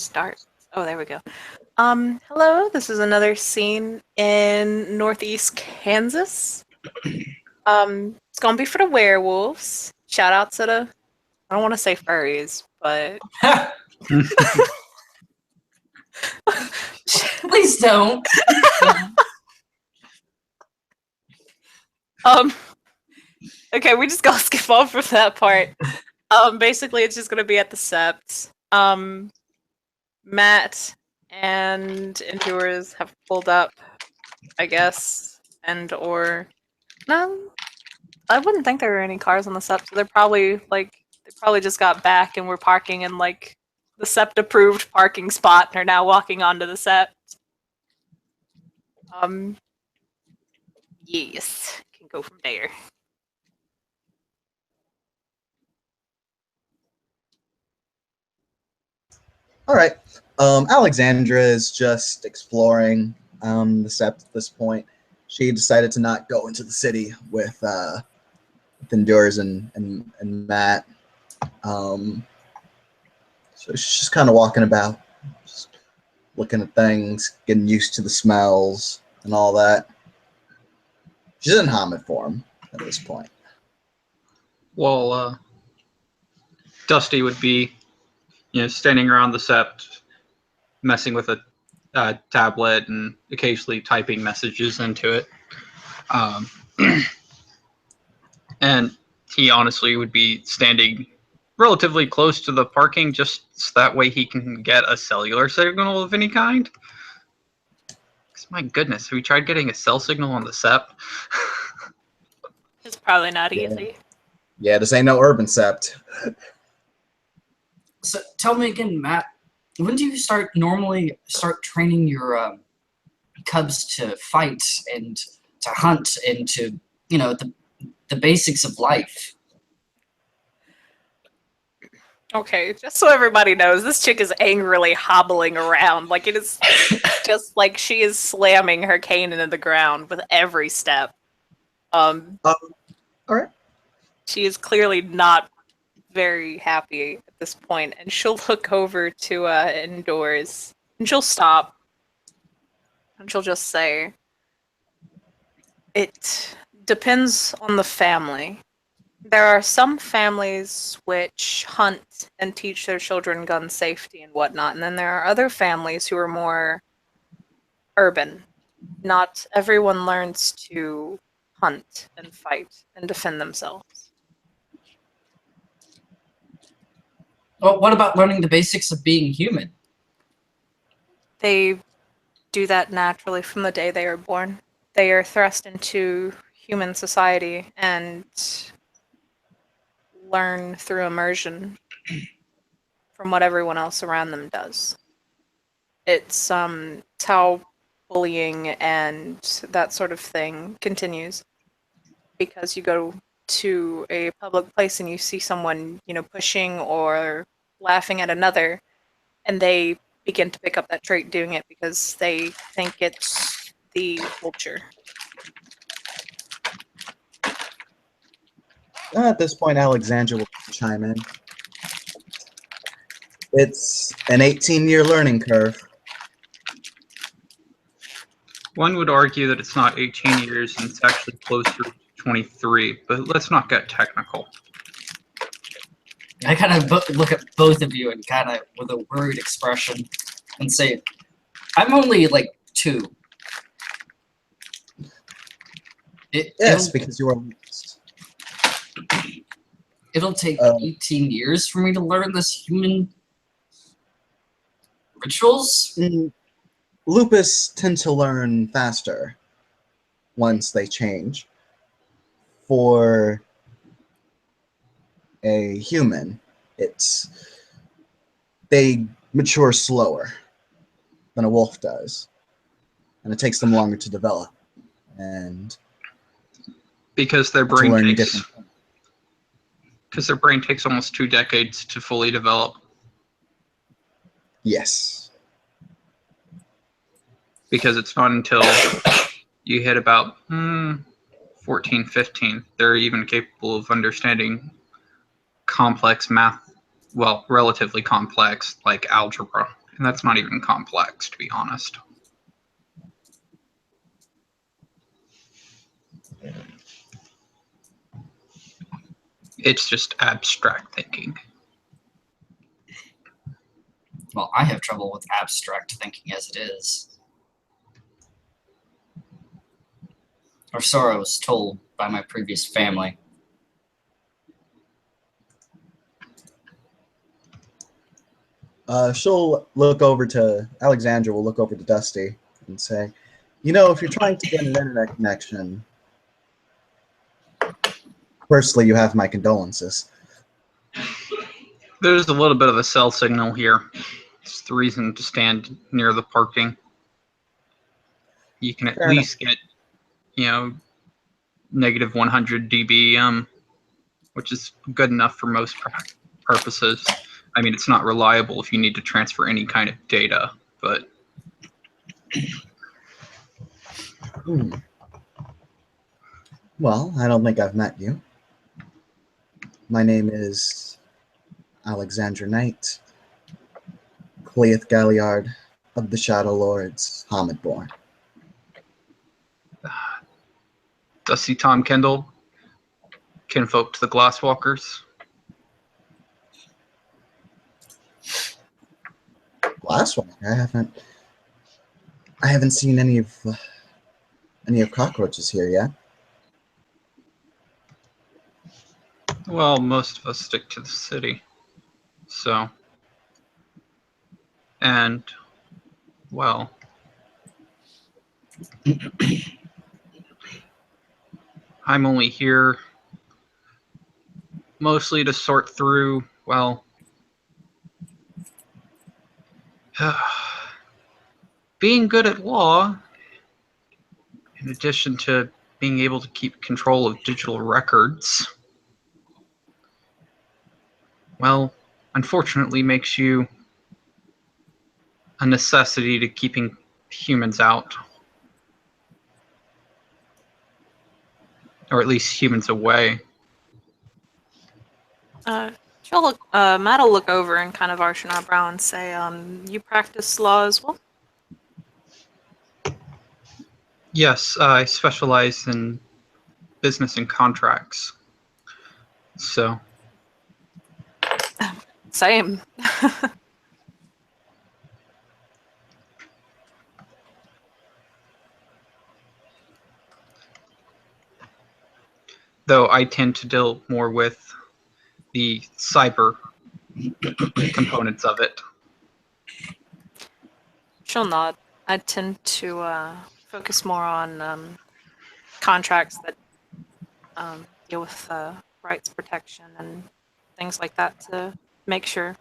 Start. Oh, there we go. Hello, this is another scene in Northeast Kansas. It's gonna be for the werewolves. Shout out to the, I don't want to say furries, but Please don't. Okay, we just gotta skip over that part. Basically, it's just gonna be at the Sept. Matt and Endures have pulled up, I guess, and or no, I wouldn't think there were any cars on the Sept. So they're probably they probably just got back and were parking in like the Sept approved parking spot and are now walking onto the Sept. Yes, can go from there. All right. Alexandra is just exploring the Sept at this point. She decided to not go into the city with Endures and Matt. So she's just kind of walking about, just looking at things, getting used to the smells and all that. She's in Hamid form at this point. Well, Dusty would be, standing around the Sept, messing with a tablet and occasionally typing messages into it. And he honestly would be standing relatively close to the parking just so that way he can get a cellular signal of any kind. Because my goodness, have we tried getting a cell signal on the Sept? It's probably not easy. Yeah, this ain't no urban Sept. So tell me again, Matt, when do you normally start training your cubs to fight and to hunt and to, the basics of life? Okay, just so everybody knows, this chick is angrily hobbling around. Like, it is just like she is slamming her cane into the ground with every step. All right. She is clearly not very happy at this point, and she'll look over to Indoors, and she'll stop, and she'll just say, "It depends on the family. There are some families which hunt and teach their children gun safety and whatnot, and then there are other families who are more urban. Not everyone learns to hunt and fight and defend themselves." Well, what about learning the basics of being human? They do that naturally from the day they are born. They are thrust into human society and learn through immersion from what everyone else around them does. It's how bullying and that sort of thing continues, because you go to a public place and you see someone, pushing or laughing at another, and they begin to pick up that trait doing it because they think it's the culture. At this point, Alexandra will chime in. It's an 18-year learning curve. One would argue that it's not 18 years and it's actually closer to 23, but let's not get technical. I kind of look at both of you and kind of with a worried expression and say, I'm only like 2. Yes, because you are lost. It'll take 18 years for me to learn this human rituals? Lupus tend to learn faster once they change. For a human, they mature slower than a wolf does, and it takes them longer to develop. And because their brain takes almost 2 decades to fully develop. Yes. Because it's not until you hit about 14, 15, they're even capable of understanding complex math, well, relatively complex, like algebra And that's not even complex, to be honest. It's just abstract thinking. Well, I have trouble with abstract thinking as it is. Or so I was told by my previous family. She'll look over to Alexandra. Will look over to Dusty and say, "You know, if you're trying to get an internet connection, firstly, you have my condolences." There's a little bit of a cell signal here. It's the reason to stand near the parking. You can at Fair least get, negative 100 dB, which is good enough for most purposes. I mean, it's not reliable if you need to transfer any kind of data, but Hmm. Well, I don't think I've met you. My name is Alexandra Knight, Cleith Galliard of the Shadow Lords, Hamidborn. Dusty Tom Kendall, kinfolk to the Glasswalkers. Glasswalker. I haven't seen any of cockroaches here yet. Well, most of us stick to the city. So, and, well, I'm only here mostly to sort through, well, being good at law, in addition to being able to keep control of digital records, well, unfortunately makes you a necessity to keeping humans out. Or at least humans away. Matt will look over and kind of arch an eyebrow and say, you practice law as well? Yes, I specialize in business and contracts. So, Same. though I tend to deal more with the cyber components of it. She'll nod. I tend to focus more on contracts that deal with rights protection and things like that to make sure.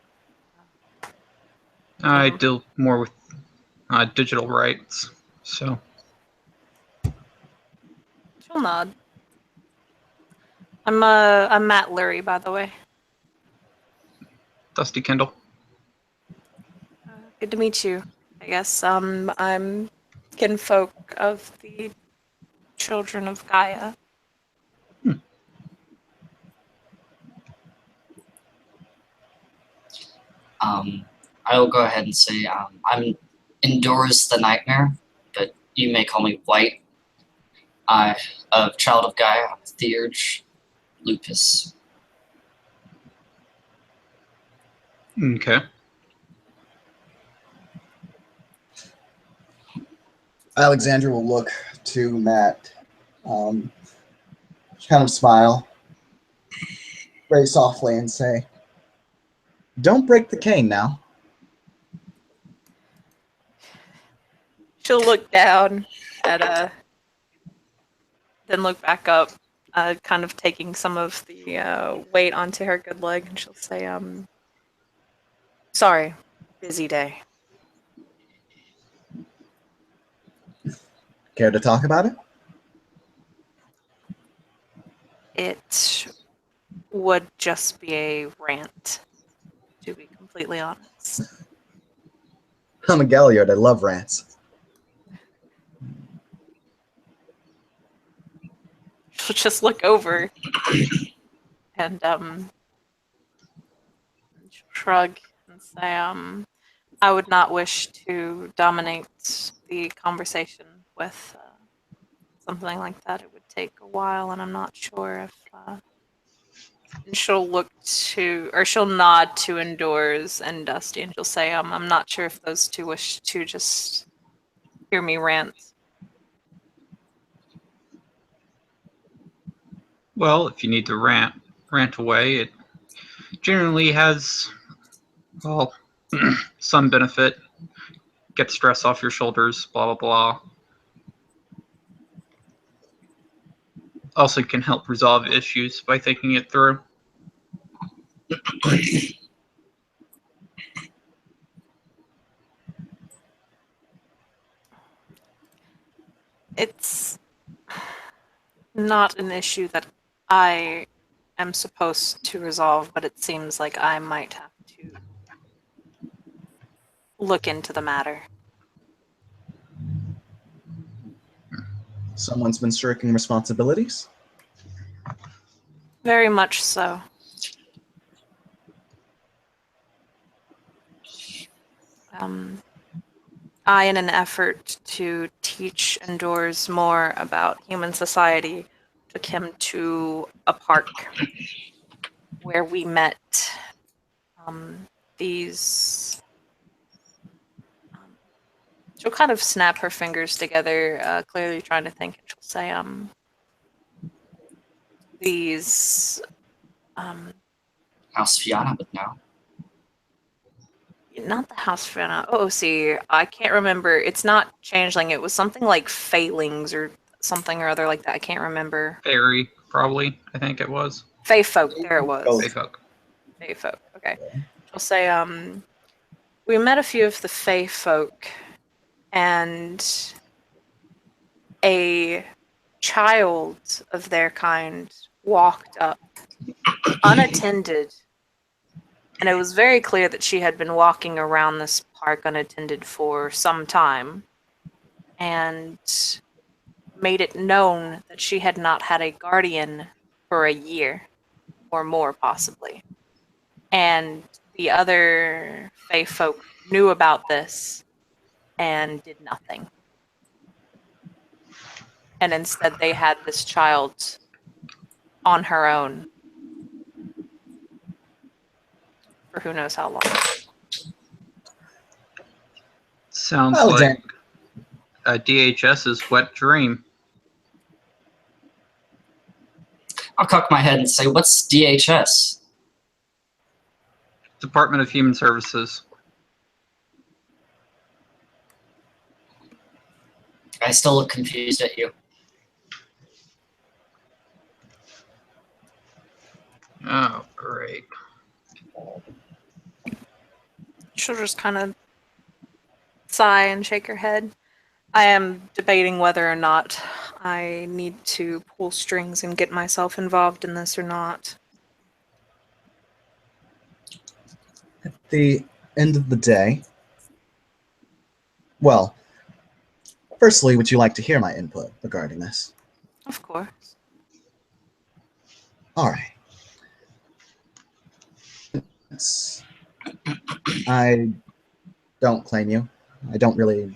I deal more with digital rights. So, She'll nod. I'm Matt Lurie, by the way. Dusty Kendall. Good to meet you. I guess I'm kinfolk of the children of Gaia. I will go ahead and say I'm Endures the Nightmare, but you may call me White. Of Child of Gaia, I'm Theurge Lupus. Okay. Alexandra will look to Matt, kind of smile very softly and say, "Don't break the cane now." She'll look down at then look back up, kind of taking some of the weight onto her good leg, and she'll say, sorry, busy day. Care to talk about it? It would just be a rant, to be completely honest. I'm a Galliard. I love rants. She'll just look over and shrug and say, I would not wish to dominate the conversation with something like that. It would take a while, and I'm not sure if. And she'll look to, or she'll nod to Endors and Dusty, and she'll say, I'm not sure if those two wish to just hear me rant. Well, if you need to rant away, it generally has, well, some benefit. Get stress off your shoulders, blah, blah, blah. Also can help resolve issues by thinking it through. It's not an issue that I am supposed to resolve, but it seems like I might have to look into the matter. Someone's been shirking responsibilities. Very much so. I, in an effort to teach Endors more about human society, took him to a park where we met these. She'll kind of snap her fingers together, clearly trying to think, and she'll say, these. House Fiona would know. Not the House Fiona. Oh, see, I can't remember. It's not Changeling. It was something like Faelings or something or other like that. I can't remember. Fairy, probably, I think it was. Fey folk. There it was. Oh. Fey folk. Fey folk. Okay. She'll say, we met a few of the Fey folk, and a child of their kind walked up unattended. And it was very clear that she had been walking around this park unattended for some time, and made it known that she had not had a guardian for a year, or more possibly. And the other Fae folk knew about this and did nothing. And instead they had this child on her own for who knows how long. Sounds Oh, like a DHS's wet dream. I'll cock my head and say, what's DHS? Department of Human Services. I still look confused at you. Oh, great. She'll just kind of sigh and shake her head. I am debating whether or not I need to pull strings and get myself involved in this or not. At the end of the day, well, firstly, would you like to hear my input regarding this? Of course. All right. I don't claim you. I don't really.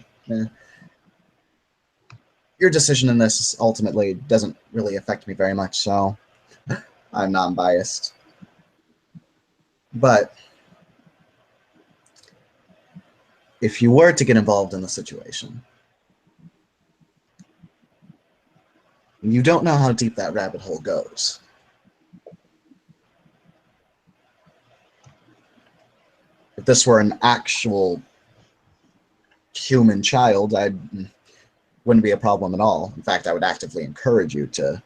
Your decision in this ultimately doesn't really affect me very much, so I'm non-biased. But if you were to get involved in the situation, you don't know how deep that rabbit hole goes. If this were an actual human child, wouldn't be a problem at all. In fact, I would actively encourage you to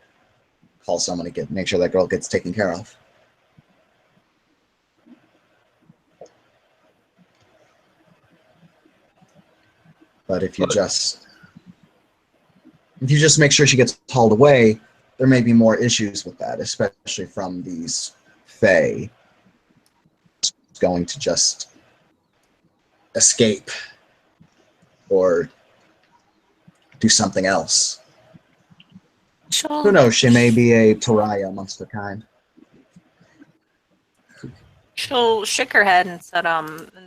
call someone to make sure that girl gets taken care of. But if you just make sure she gets hauled away, there may be more issues with that, especially from these Fae going to just escape or do something else. Who knows? She may be a pariah amongst her kind. She'll shake her head and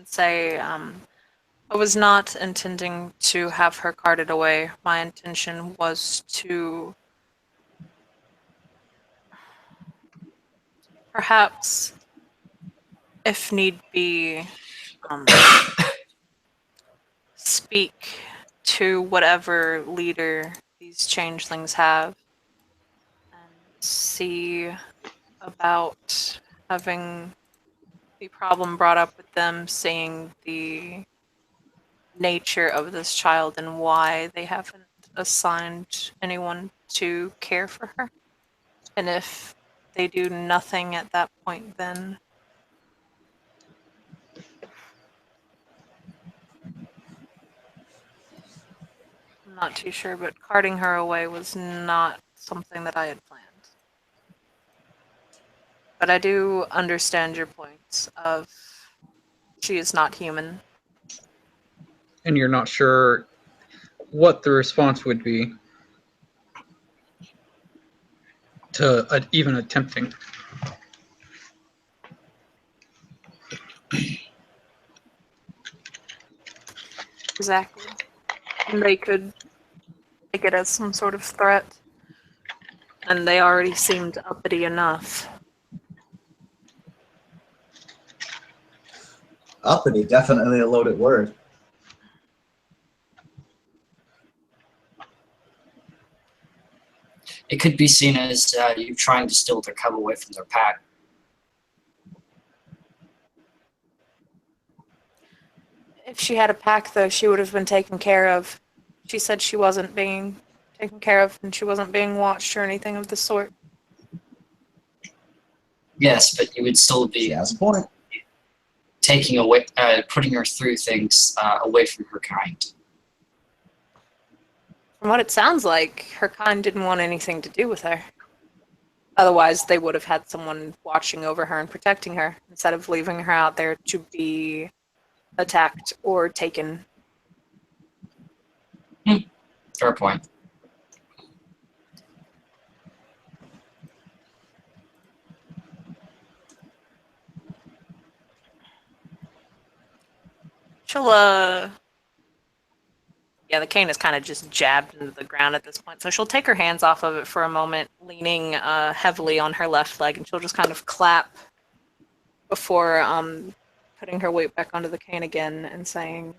say, I was not intending to have her carted away. My intention was to perhaps, if need be, um, speak to whatever leader these changelings have and see about having the problem brought up with them, seeing the nature of this child and why they haven't assigned anyone to care for her. And if they do nothing at that point, then I'm not too sure, but carting her away was not something that I had planned. But I do understand your point of she is not human. And you're not sure what the response would be to even attempting. Exactly. And they could take it as some sort of threat. And they already seemed uppity enough. Uppity, definitely a loaded word. It could be seen as you trying to steal their cub away from their pack. If she had a pack, though, she would have been taken care of. She said she wasn't being taken care of and she wasn't being watched or anything of the sort. Yes, but you would still She be has a point. taking away, putting her through things away from her kind. From what it sounds like, her kind didn't want anything to do with her. Otherwise, they would have had someone watching over her and protecting her instead of leaving her out there to be attacked or taken. Fair point. She'll, yeah, the cane is kind of just jabbed into the ground at this point, so she'll take her hands off of it for a moment, leaning heavily on her left leg, and she'll just kind of clap before putting her weight back onto the cane again and saying,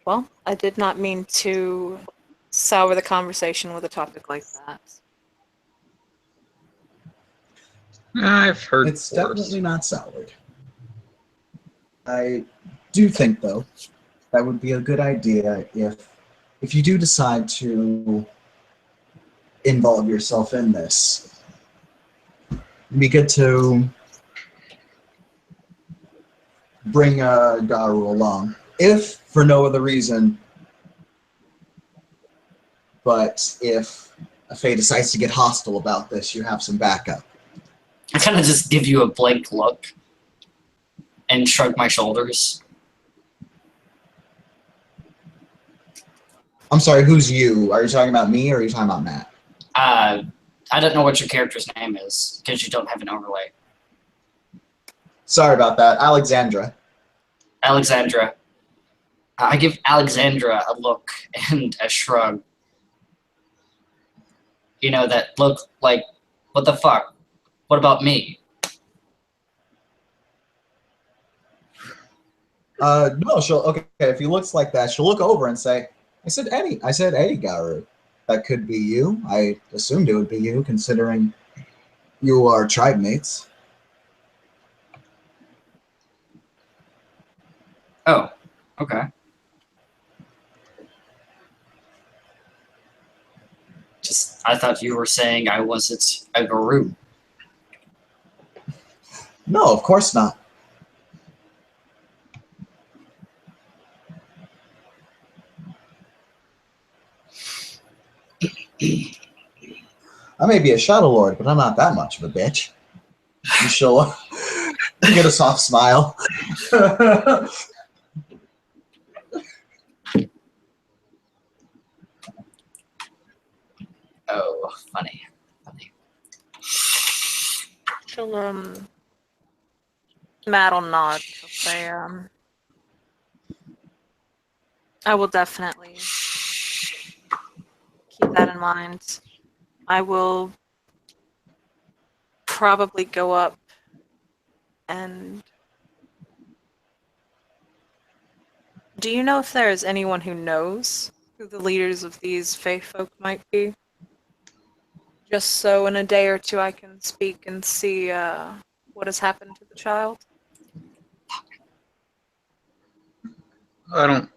well, I did not mean to sour the conversation with a topic like that. I've heard It's worse. definitely not soured. I do think, though, that would be a good idea if you do decide to involve yourself in this. It'd be good to bring Garu along, if for no other reason, but if Faye decides to get hostile about this, you have some backup. I kind of just give you a blank look and shrug my shoulders. I'm sorry, who's you? Are you talking about me or are you talking about Matt? I don't know what your character's name is because you don't have an overlay. Sorry about that. Alexandra. Alexandra. I give Alexandra a look and a shrug. You know, that look like, what the fuck? What about me? No, she'll okay. If he looks like that, she'll look over and say, I said Eddie Garu. That could be you. I assumed it would be you, considering you are tribe mates. Oh, okay. Just, I thought you were saying I wasn't a guru. No, of course not. I may be a Shadow Lord, but I'm not that much of a bitch. And she'll get a soft smile. Oh, funny. She'll, Matt will nod. She'll say, I will definitely keep that in mind. I will probably go up and... Do you know if there is anyone who knows who the leaders of these fae folk might be? Just so in a day or two I can speak and see what has happened to the child. I don't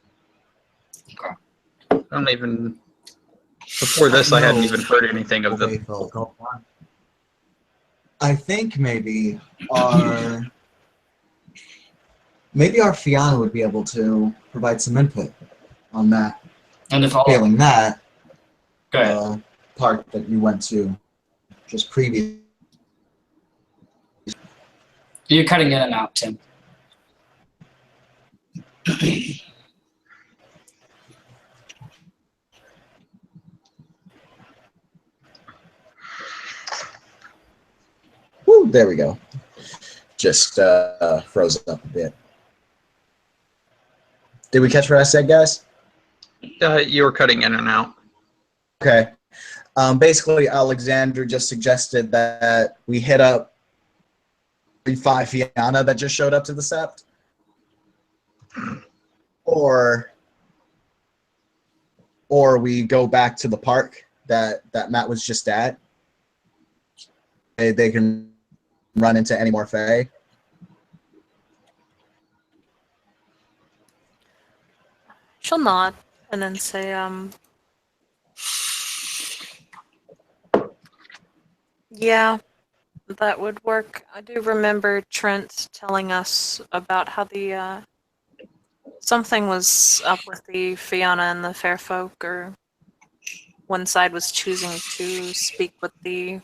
even. Before this, I hadn't even heard anything of them. I think maybe our Fiona would be able to provide some input on that. And if all Failing that, go ahead. the part that you went to just previous. You're cutting in and out, Tim. Woo, there we go. Just froze up a bit. Did we catch what I said, guys? You were cutting in and out. Okay. Basically, Alexander just suggested that we hit up 5 Fiona that just showed up to the Sept. Or we go back to the park that Matt was just at. They can run into any more Fae. She'll nod and then say, yeah, that would work. I do remember Trent telling us about how the, something was up with the Fianna and the Fair Folk, or one side was choosing to speak with the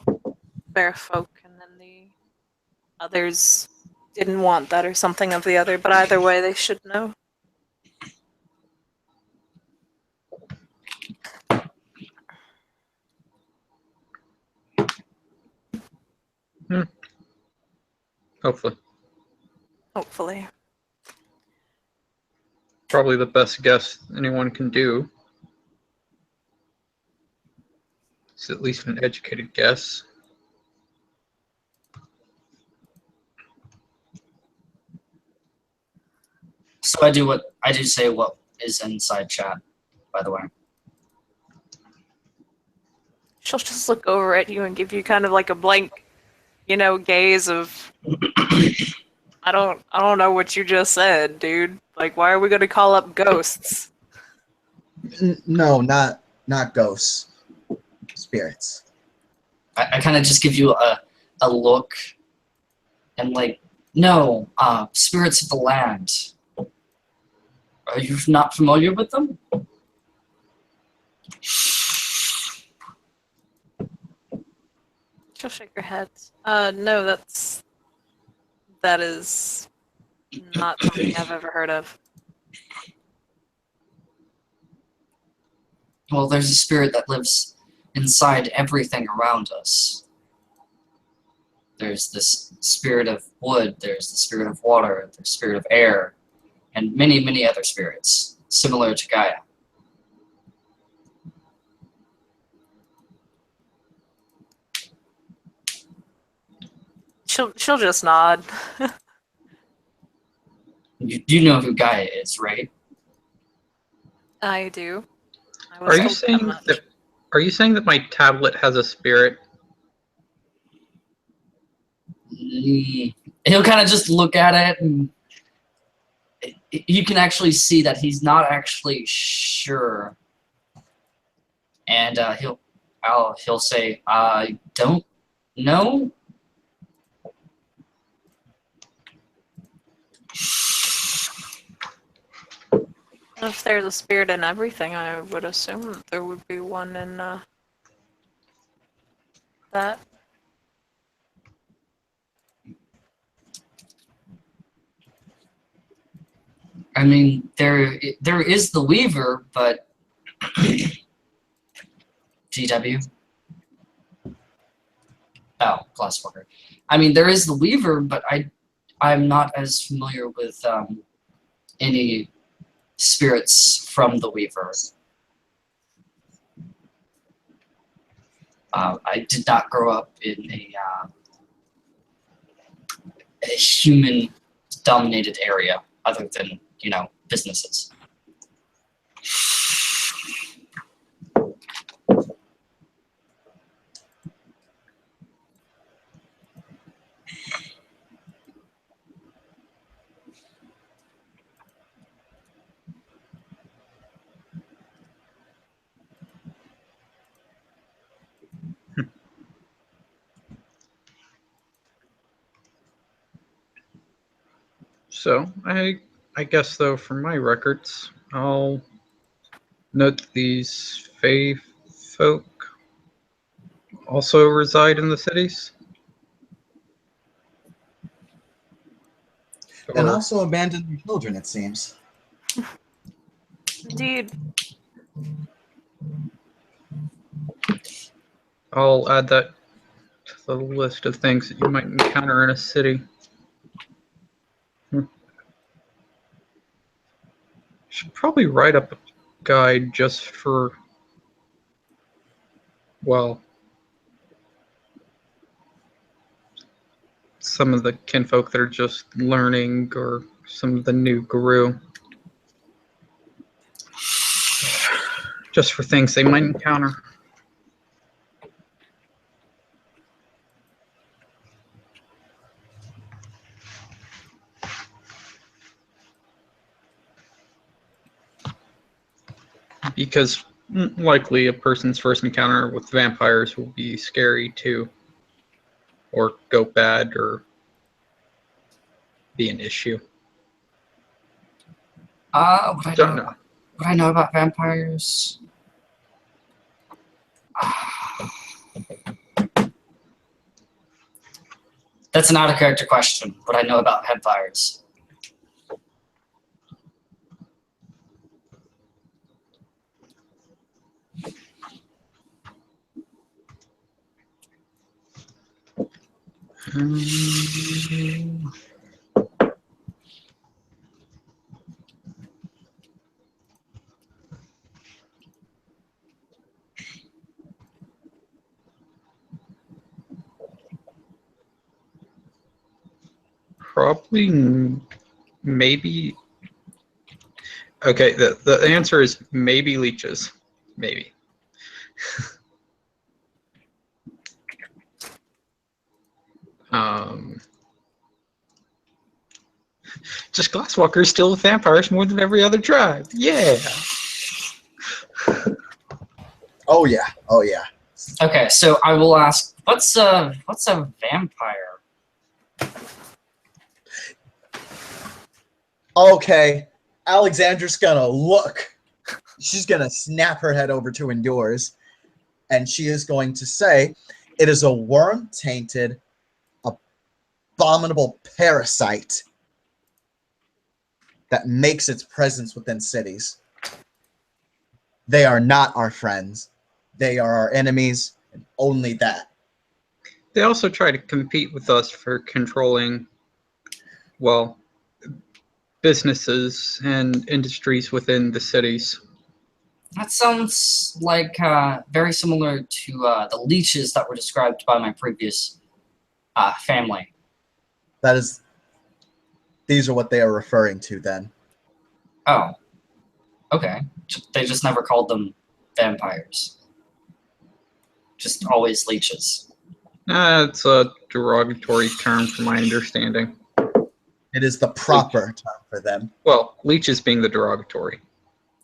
Fair Folk, and then the others didn't want that or something of the other, but either way, they should know. Hopefully. Hopefully. Probably the best guess anyone can do. It's at least an educated guess. So I do say what is inside chat, by the way. She'll just look over at you and give you kind of like a blank, gaze of, I don't know what you just said, dude. Like, why are we gonna call up ghosts? No, not ghosts. Spirits. I kind of just give you a look and like, no, spirits of the land. Are you not familiar with them? She'll shake her head. No, that is not something I've ever heard of. Well, there's a spirit that lives inside everything around us. There's this spirit of wood, there's the spirit of water, there's the spirit of air, and many, many other spirits, similar to Gaia. She'll just nod. You know who Gaia is, right? I do. Are you saying that my tablet has a spirit? He'll kind of just look at it, and you can actually see that he's not actually sure. And he'll say, "I don't know." If there's a spirit in everything, I would assume that there would be one in that. I mean, there is the Weaver, but GW. Oh, plus worker. I mean, there is the Weaver, but I'm not as familiar with any spirits from the Weaver. I did not grow up in a human-dominated area, other than, businesses. So I guess though, for my records, I'll note these Fae folk also reside in the cities. And Or also abandon their children, it seems. Indeed. I'll add that to the list of things that you might encounter in a city. Should probably write up a guide just for, well, some of the kinfolk that are just learning, or some of the new guru. Just for things they might encounter. Because likely a person's first encounter with vampires will be scary too, or go bad, or be an issue. Don't know. What I know about vampires? That's an out-of-character question. What I know about vampires. Probably, maybe. Okay, the answer is maybe leeches. Maybe. Just Glasswalkers still with vampires more than every other tribe. Yeah. Oh yeah. Oh yeah. Okay, so I will ask, what's a vampire? Okay. Alexandra's gonna look. She's gonna snap her head over to Endures, and she is going to say, "It is a worm-tainted, abominable parasite that makes its presence within cities. They are not our friends. They are our enemies, and only that." They also try to compete with us for controlling, well, businesses and industries within the cities. That sounds like very similar to the leeches that were described by my previous family. These are what they are referring to then. Oh, okay. They just never called them vampires. Just always leeches. It's a derogatory term from my understanding. It is the proper term for them. Well, leeches being the derogatory.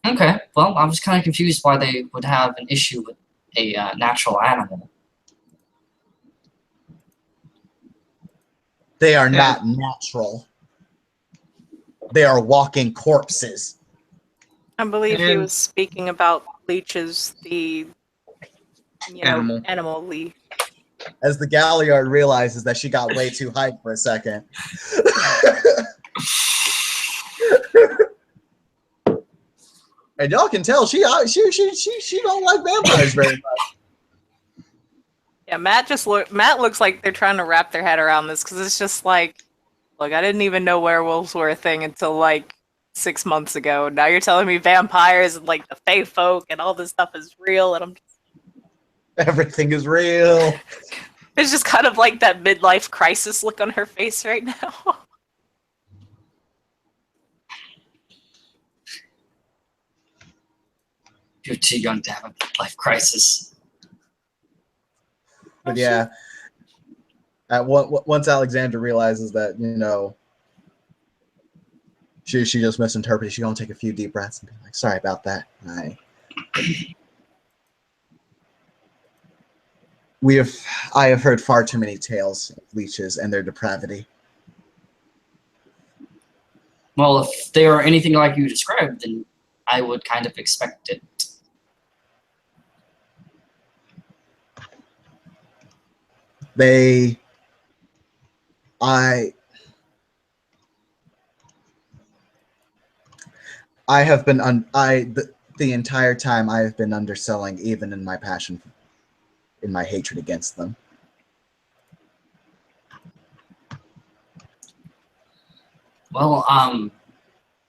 Okay, well, I was kind of confused why they would have an issue with a natural animal. They are not natural. They are walking corpses. I believe he And- was speaking about leeches, the animal leech. As the Galliard realizes that she got way too hyped for a second. And y'all can tell she don't like vampires very much. Yeah, Matt looks like they're trying to wrap their head around this, because it's just like, look, I didn't even know werewolves were a thing until like 6 months ago. Now you're telling me vampires and like the Fae folk and all this stuff is real, and I'm just, Everything is real. it's just kind of like that midlife crisis look on her face right now. You're too young to have a life crisis. But yeah, once Alexandra realizes that, you know, she just misinterpreted, she's gonna take a few deep breaths and be like, "Sorry about that. I have heard far too many tales of leeches and their depravity." Well, if they are anything like you described, then I would kind of expect it. I have been the entire time I have been underselling, even in my passion, in my hatred against them. Well,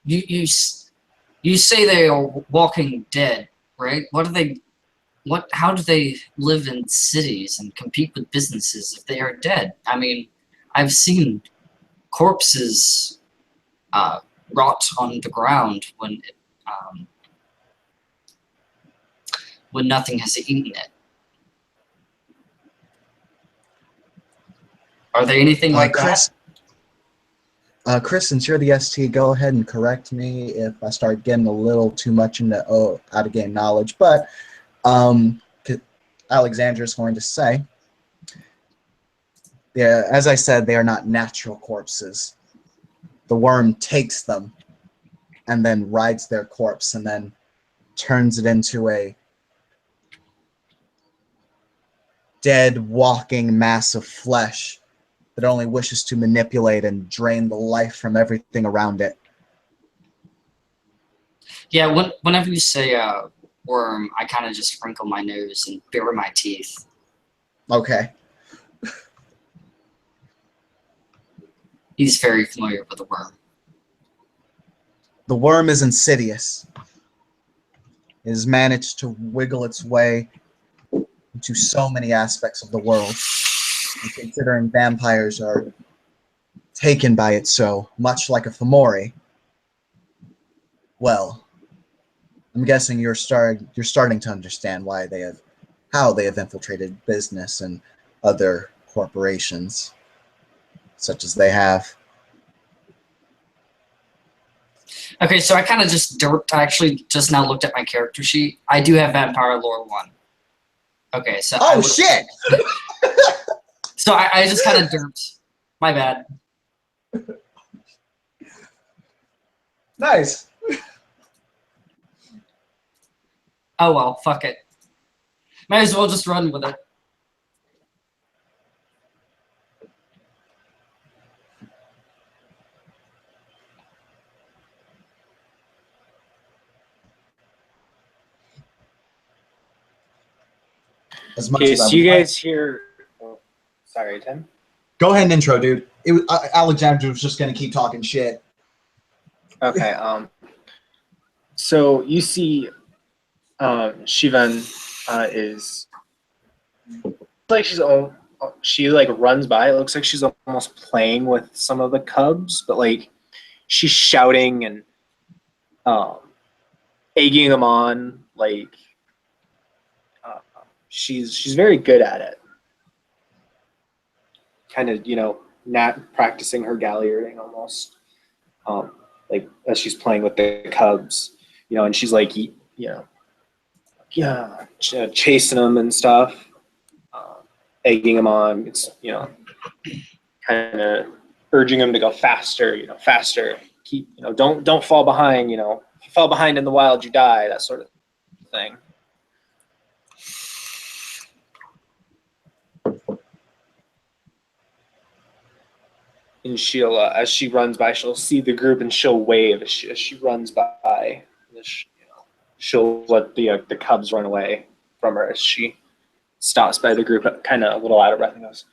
you say they are walking dead, right? How do they live in cities and compete with businesses if they are dead? I mean, I've seen corpses rot on the ground when nothing has eaten it. Are they anything like Chris, that? Chris, since you're the ST, go ahead and correct me if I start getting a little too much into out of game knowledge. But Alexandra is going to say, yeah, as I said, they are not natural corpses. The worm takes them and then rides their corpse and then turns it into a dead, walking mass of flesh that only wishes to manipulate and drain the life from everything around it. Yeah, whenever you say worm, I kind of just wrinkle my nose and bare my teeth. Okay. He's very familiar with the worm. The worm is insidious. It has managed to wiggle its way into so many aspects of the world. And considering vampires are taken by it so much like a Fomori, well, I'm guessing you're starting to understand how they have infiltrated business and other corporations, such as they have. Okay, so I kind of just derped. I actually just now looked at my character sheet. I do have Vampire Lore 1. Okay, so Shit! So I just kind of derped. My bad. Nice. Oh well, fuck it. Might as well just run with it. As much Okay, as I so would you like. guys hear. Oh, sorry, Tim. Go ahead and intro, dude. Alexandra was just gonna keep talking shit. Okay. So you see, Shivan is like she like runs by. It looks like she's almost playing with some of the cubs, but like she's shouting and egging them on. Like she's very good at it. Kind of, practicing her galliarding almost. Like as she's playing with the cubs, and she's like, chasing them and stuff, egging them on. It's, kind of urging them to go faster, faster. Keep, don't fall behind. If you fall behind in the wild, you die. That sort of thing. And she'll, as she runs by, she'll see the group and she'll wave as she runs by. She'll let the cubs run away from her as she stops by the group, kind of a little out of breath, and goes,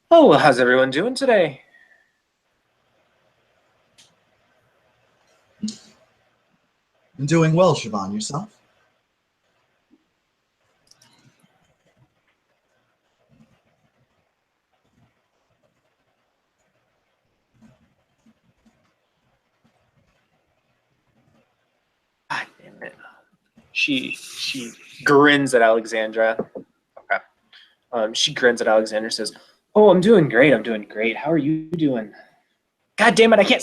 "Oh, well, how's everyone doing today?" I'm doing well, Siobhan. Yourself? God damn it. She grins at Alexandra. Okay. She grins at Alexandra, says, "Oh, I'm doing great. I'm doing great. How are you doing?" God damn it! I can't.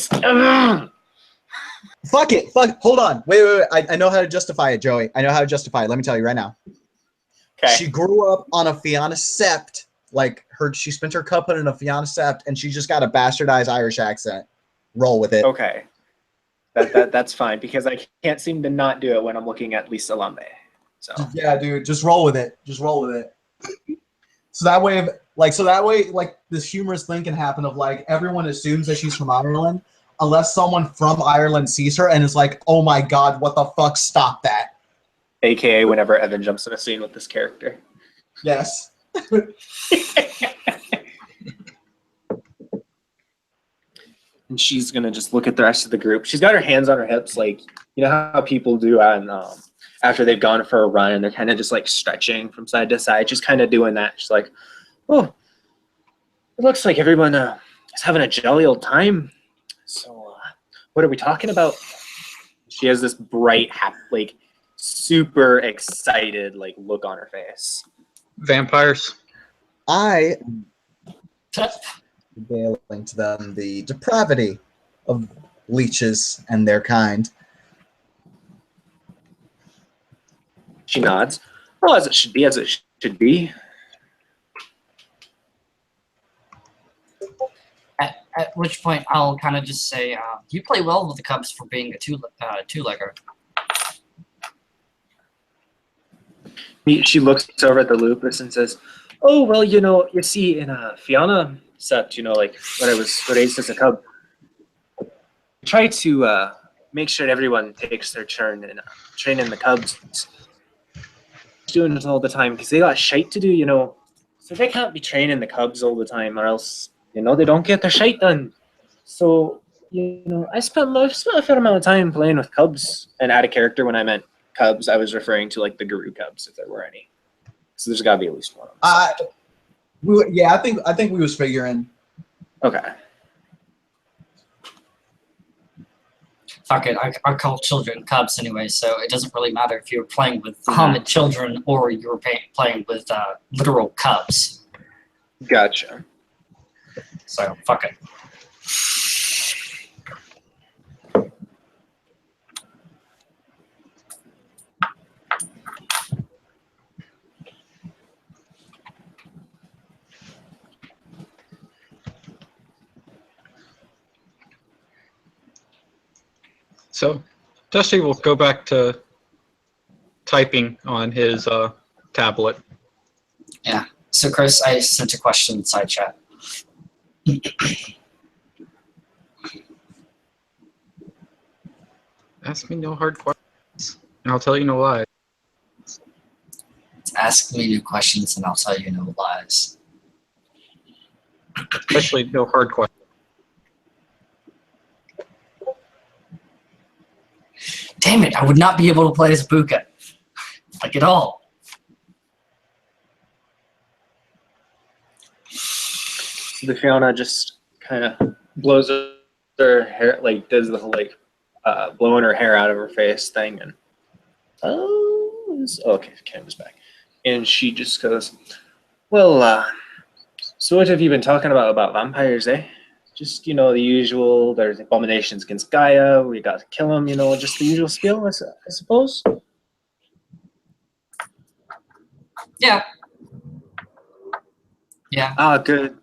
Fuck it. Fuck. Hold on. Wait. I know how to justify it, Joey. I know how to justify it. Let me tell you right now. Okay. She grew up on a Fianna Sept. Like she spent her cuphood in a Fianna Sept, and she just got a bastardized Irish accent. Roll with it. Okay. That's fine because I can't seem to not do it when I'm looking at Lisa Lambe. So Yeah, dude. Just roll with it. Just roll with it. So that way, this humorous thing can happen of like everyone assumes that she's from Ireland, unless someone from Ireland sees her and is like, "Oh my god, what the fuck? Stop that!" AKA whenever Evan jumps in a scene with this character. Yes. And she's gonna just look at the rest of the group. She's got her hands on her hips, like you know how people do on after they've gone for a run and they're kind of just like stretching from side to side. She's kind of doing that. She's like, "Oh, it looks like everyone is having a jolly old time. So, what are we talking about?" She has this bright, like super excited like look on her face. Vampires. I unveiling to them the depravity of leeches and their kind. She nods. Well, as it should be, as it should be. At which point I'll kind of just say, you play well with the Cubs for being a two-legger. She looks over at the lupus and says, "Oh, well, you see, in a Fianna set, like when I was raised as a cub, I try to make sure everyone takes their turn in training the cubs. Doing it all the time because they got shite to do, so they can't be training the cubs all the time or else, they don't get their shite done. So, I spent a fair amount of time playing with cubs and add a character when I meant cubs. I was referring to like the guru cubs if there were any. So there's got to be at least one. I think we was figuring. Okay. Fuck it, I call children Cubs anyway, so it doesn't really matter if you're playing with common children or you're playing with literal Cubs. Gotcha. So, fuck it. So, Dusty will go back to typing on his tablet. Yeah. So, Chris, I sent a question inside chat. Ask me no hard questions, and I'll tell you no lies. Ask me new questions and I'll tell you no lies. Especially no hard questions. Damn it, I would not be able to play as Buka. Like, at all. The Fiona just kind of blows her hair, like does the whole like blowing her hair out of her face thing, and okay, camera's back, and she just goes, "Well, so what have you been talking about vampires, eh? Just the usual. There's abominations against Gaia. We got to kill them. Just the usual spiel, I suppose." Yeah. Yeah. Ah, good.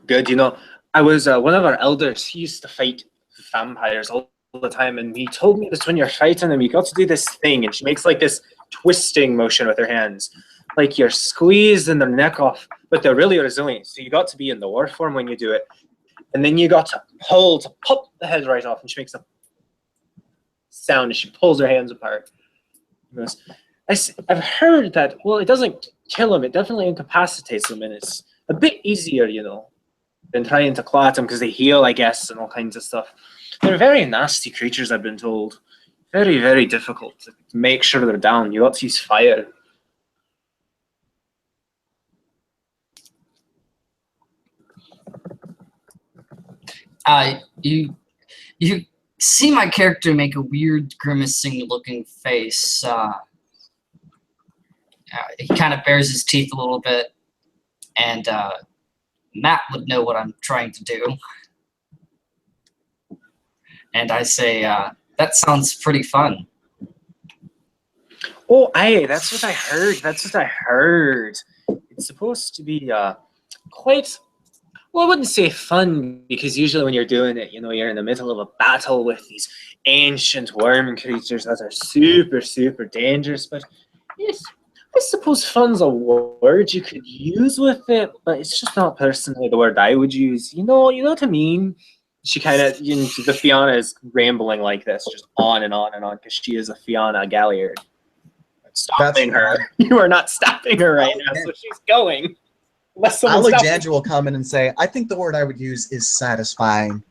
Good. I was one of our elders. He used to fight vampires all the time, and he told me this when you're fighting them, you got to do this thing, and she makes like this twisting motion with her hands, like you're squeezing their neck off, but they're really resilient. So you got to be in the war form when you do it, and then you got to pop the head right off, and she makes a sound as she pulls her hands apart. He goes, I've heard that. Well, it doesn't kill them; it definitely incapacitates them, and it's a bit easier, than trying to claw at them because they heal, I guess, and all kinds of stuff. They're very nasty creatures, I've been told. very, very difficult to make sure they're down. You got to use fire. You see my character make a weird, grimacing-looking face. He kind of bares his teeth a little bit, and Matt would know what I'm trying to do. And I say, that sounds pretty fun. Oh, aye, that's what I heard. That's what I heard. It's supposed to be quite. Well, I wouldn't say fun, because usually when you're doing it, you're in the middle of a battle with these ancient worm creatures that are super, super dangerous. But yes, I suppose fun's a word you could use with it, but it's just not personally the word I would use. You know what I mean? She kind of, the Fiona is rambling like this, just on and on and on, because she is a Fiona Galliard. Stopping her. You are not stopping her right now, so she's going. Alexandra will come in and say, I think the word I would use is satisfying.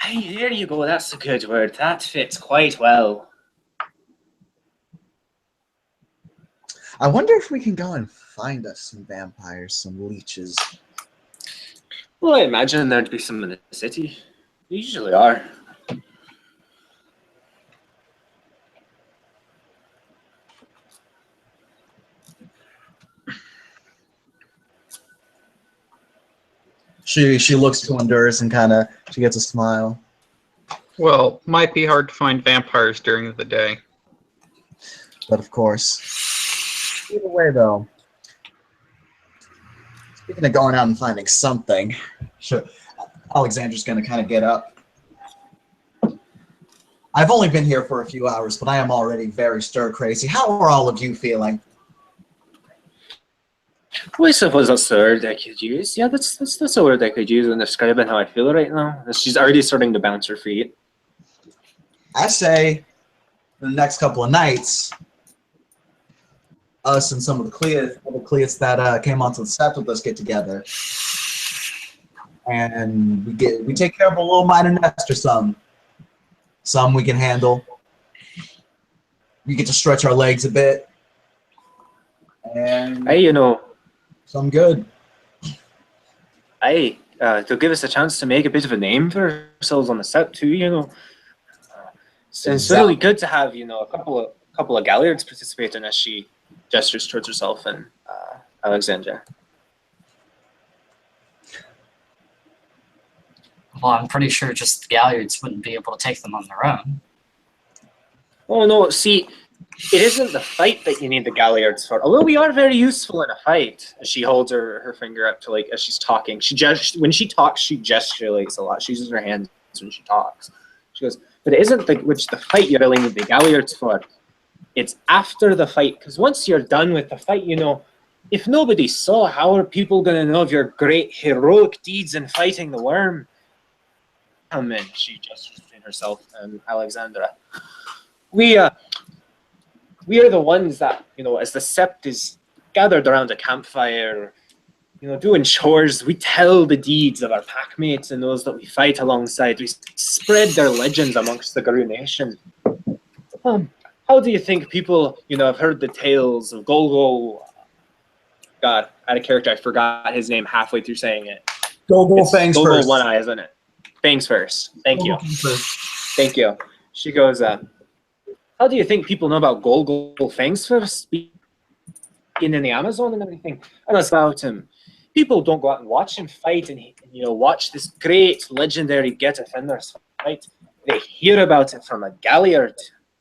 Hey, there you go. That's a good word. That fits quite well. I wonder if we can go and find us some vampires, some leeches. Well, I imagine there'd be some in the city. They usually are. She looks to Honduras and she gets a smile. Well, might be hard to find vampires during the day. But of course. Either way, though, speaking of going out and finding something, sure, Alexandra's going to kind of get up. I've only been here for a few hours, but I am already very stir-crazy. How are all of you feeling? Well, I suppose that's the word I could use. Yeah, that's a word I could use in describing how I feel right now. She's already starting to bounce her feet. I say, in the next couple of nights, us and some of the Cleats that came onto the set with us get together, and we take care of a little minor nest or some. Some we can handle. We get to stretch our legs a bit, and Hey, some good. Hey, they'll give us a chance to make a bit of a name for ourselves on the set too. So it's really good to have a couple of Galliards participating, as she gestures towards herself and Alexandra. Well, I'm pretty sure just the Galliards wouldn't be able to take them on their own. Oh no, see, it isn't the fight that you need the Galliards for. Although we are very useful in a fight. As she holds her finger up to as she's talking. When she talks, she gesticulates a lot. She uses her hands when she talks. She goes, but it isn't the fight you really need the Galliards for. It's after the fight, because once you're done with the fight, if nobody saw, how are people going to know of your great heroic deeds in fighting the worm? Come in, she gestures between herself and Alexandra. We are the ones that, as the sept is gathered around a campfire, doing chores, we tell the deeds of our packmates and those that we fight alongside. We spread their legends amongst the Garou Nation. How do you think people, have heard the tales of Golgo? God, I had a character, I forgot his name halfway through saying it. Golgo Fangs Golgo first. One Eye, isn't it? Fangs first. Thank you. Thank you. She goes, how do you think people know about Golgo Fangs first? Being in the Amazon and everything. And it's about him. People don't go out and watch him fight and watch this great legendary Geta Fenris fight. They hear about it from a Galliard.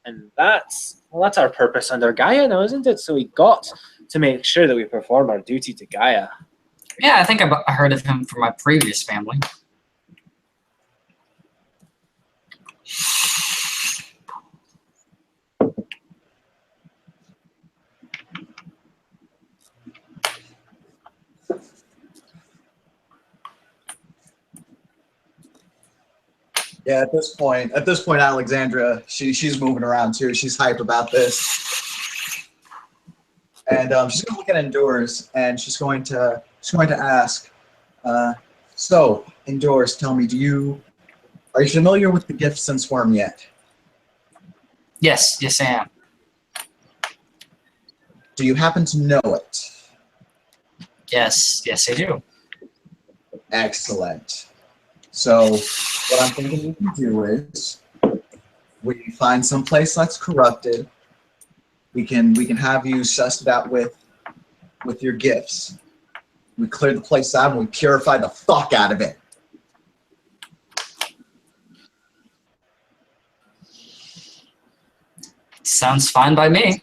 And that's our purpose under Gaia now, isn't it? So we got to make sure that we perform our duty to Gaia. Yeah, I think I heard of him from my previous family. Yeah, at this point, Alexandra, she's moving around too. She's hyped about this, and she's gonna look at Endures, and she's going to ask, so Endures, tell me, are you familiar with the Gifts and Swarm yet? Yes, yes, I am. Do you happen to know it? Yes, yes, I do. Excellent. So, what I'm thinking we can do is we find some place that's corrupted. We can have you sussed out with your gifts. We clear the place out and we purify the fuck out of it. Sounds fine by me.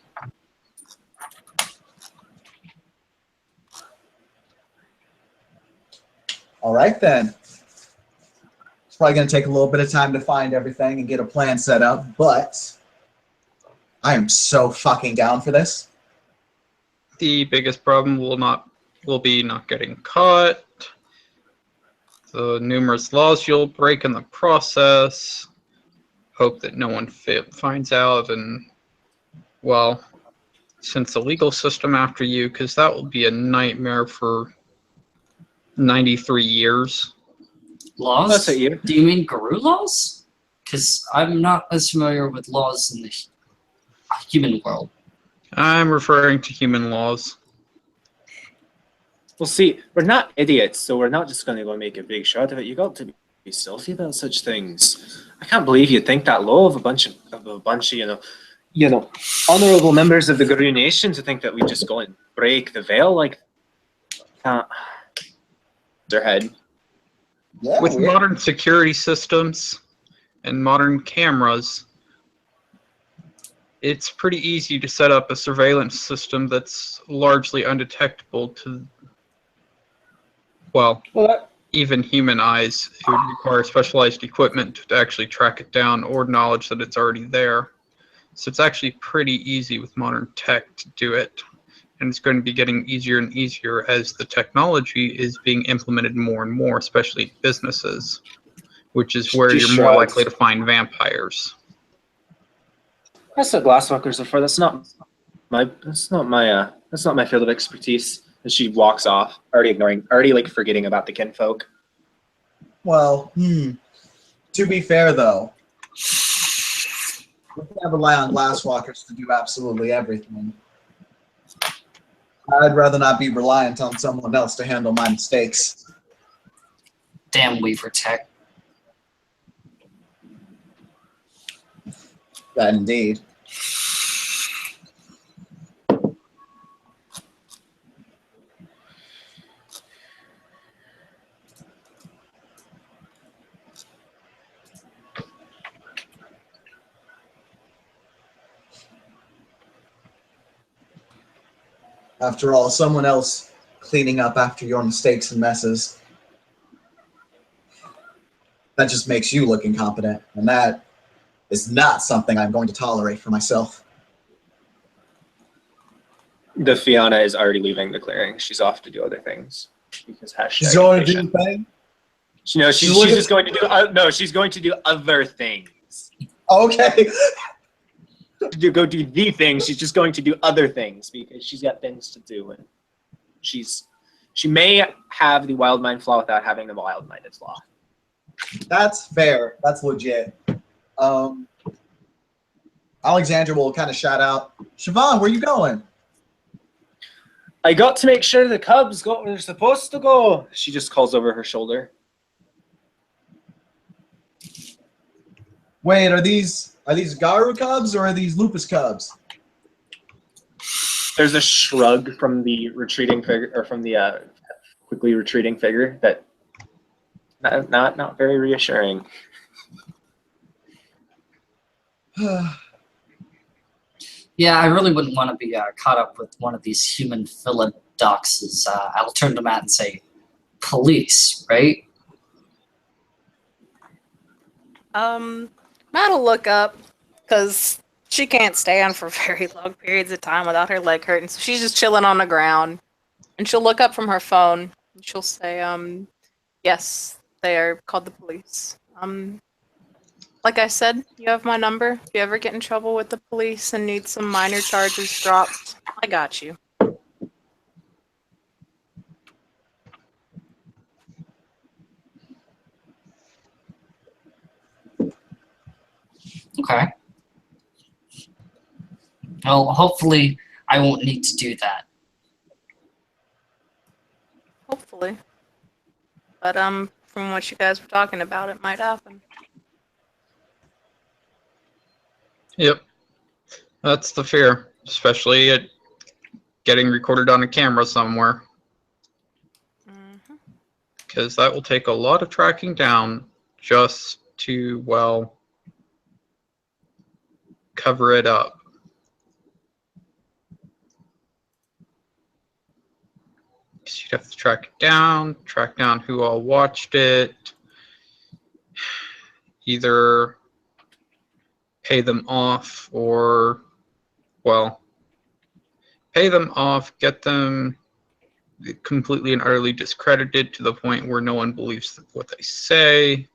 All right then. It's probably going to take a little bit of time to find everything and get a plan set up, but I am so fucking down for this. The biggest problem will be not getting caught. The numerous laws you'll break in the process. Hope that no one finds out, and well, since the legal system after you, because that will be a nightmare for 93 years. Laws? That's at you. Do you mean Guru laws? Because I'm not as familiar with laws in the human world. I'm referring to human laws. Well, see, we're not idiots, so we're not just going to go make a big shot of it. You got to be stealthy about such things. I can't believe you think that low of a bunch of honorable members of the Guru Nation to think that we just go and break the veil like that. Their head. Yeah, With modern security systems and modern cameras, it's pretty easy to set up a surveillance system that's largely undetectable to, well, even human eyes. It would require specialized equipment to actually track it down or knowledge that it's already there. So it's actually pretty easy with modern tech to do it. And it's going to be getting easier and easier as the technology is being implemented more and more, especially in businesses, which is where She you're more shrugs. likely to find vampires. That's what glasswalkers are for. That's not my field of expertise. And she walks off, already like forgetting about the kinfolk. Well, to be fair though, we can't rely on glasswalkers to do absolutely everything. I'd rather not be reliant on someone else to handle my mistakes. Damn Weaver Tech. That indeed. After all, someone else cleaning up after your mistakes and messes. That just makes you look incompetent, and that is not something I'm going to tolerate for myself. The Fiona is already leaving the clearing. She's off to do other things because She's going to do the thing? She's just going to do no. She's going to do other things. Okay. Go do the thing. She's just going to do other things because she's got things to do, and she may have the wild mind flaw without having the wild minded flaw. That's fair. That's legit. Alexandra will kind of shout out, Siobhan, where you going? I got to make sure the Cubs got where they're supposed to go. She just calls over her shoulder. Wait, are these Garu Cubs or are these Lupus Cubs? There's a shrug from the retreating figure, or from the quickly retreating figure that not very reassuring. Yeah, I really wouldn't want to be caught up with one of these human philodoxes. I'll turn to Matt and say, police, right? Matt'll look up, because she can't stand for very long periods of time without her leg hurting, so she's just chilling on the ground. And she'll look up from her phone, and she'll say, yes, they are called the police. Like I said, you have my number. If you ever get in trouble with the police and need some minor charges dropped, I got you. Okay. Well, hopefully I won't need to do that. Hopefully. But from what you guys were talking about, it might happen. Yep, that's the fear, especially it getting recorded on a camera somewhere, Hmm. because that will take a lot of tracking down just to, well, cover it up. You'd have to track down who all watched it, either pay them off or, well, pay them off, get them completely and utterly discredited to the point where no one believes what they say,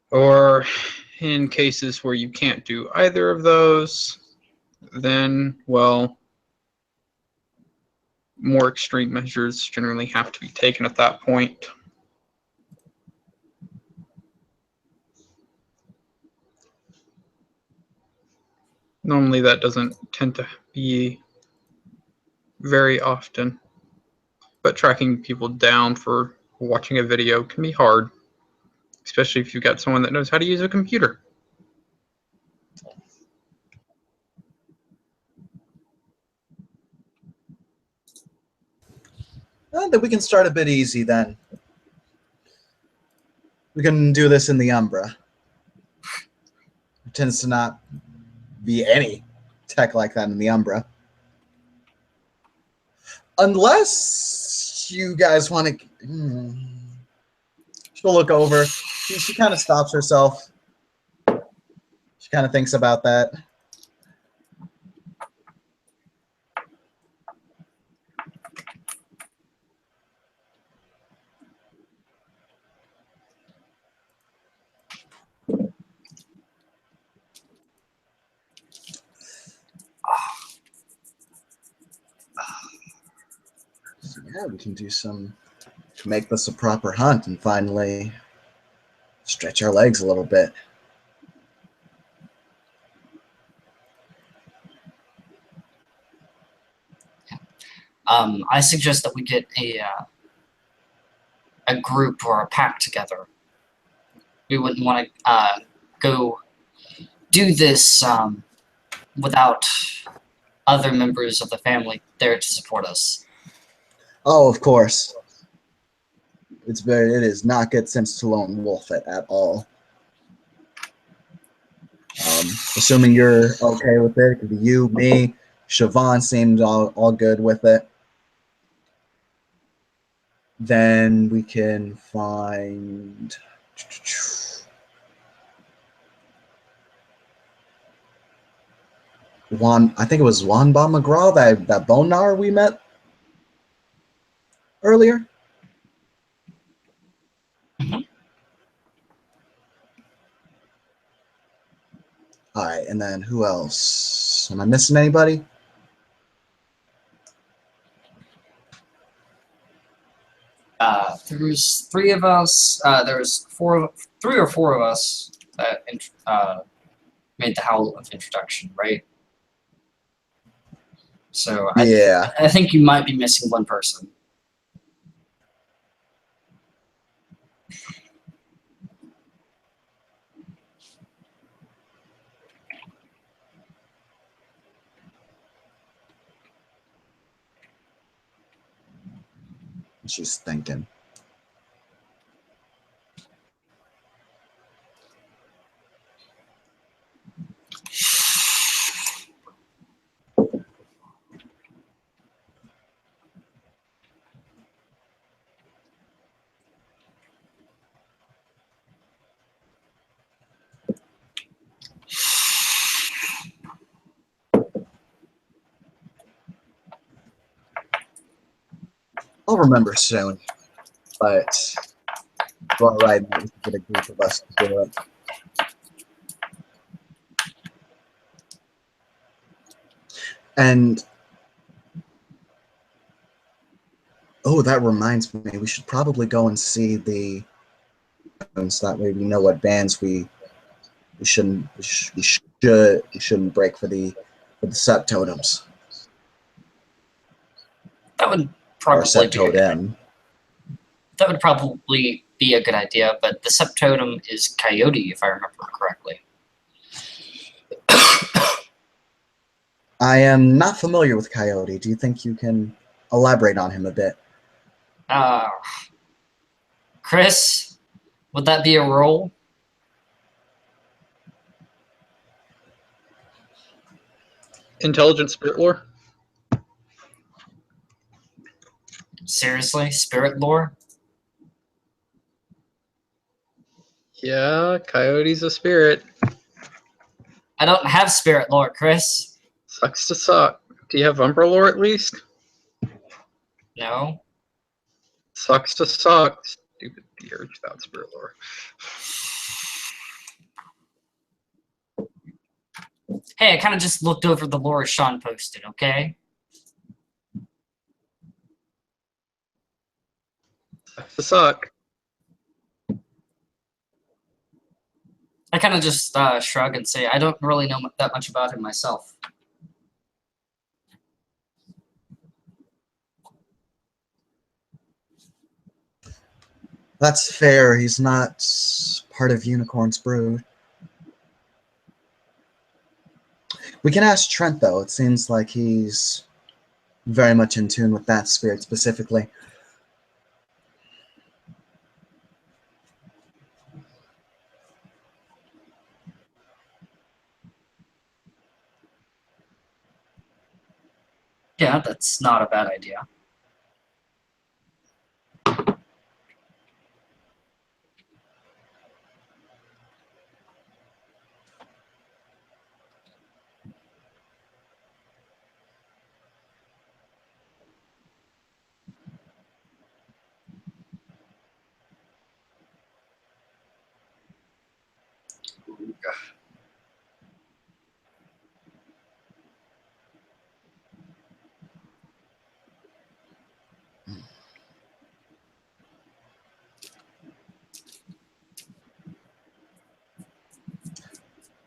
or in cases where you can't do either of those, then, well, more extreme measures generally have to be taken at that point. Normally that doesn't tend to be very often, but tracking people down for watching a video can be hard, especially if you've got someone that knows how to use a computer. Then we can start a bit easy then. We can do this in the Umbra. There tends to not be any tech like that in the Umbra. Unless you guys want to... She'll look over. She kind of stops herself. She kind of thinks about that. So yeah, we can do some to make this a proper hunt and finally stretch our legs a little bit. I suggest that we get a group or a pack together. We wouldn't want to go do this without other members of the family there to support us. Oh, of course. It is not good sense to lone wolf it at all. Assuming you're okay with it, it could be you, me, Siobhan seemed all good with it. Then we can find Juan. I think it was Juan Ba McGraw, that Bonar we met earlier. All right, and then who else? Am I missing anybody? There's three of us. There's three or four of us that made the howl of introduction, right? So Yeah. I think you might be missing one person. She's thinking. I'll remember soon, but well, right now we can get a group of us to do it. And oh, that reminds me, we should probably go and see the. So that way we know what bands we shouldn't. We should shouldn't break for the subtotems That would or probably be subtotem. that would probably be a good idea, but the subtotem is coyote, if I remember correctly. I am not familiar with Coyote. Do you think you can elaborate on him a bit? Uh, Chris, would that be a roll? Intelligent spirit lore? Seriously, spirit lore? Yeah, Coyote's a spirit. I don't have spirit lore, Chris. Sucks to suck. Do you have Umbra lore at least? No. Sucks to suck. Stupid beard without spirit lore. Hey, I kind of just looked over the lore Sean posted, okay? Sucks to suck. I kind of just shrug and say, I don't really know that much about him myself. That's fair. He's not part of Unicorn's brood. We can ask Trent, though. It seems like he's very much in tune with that spirit specifically. Yeah, that's not a bad idea.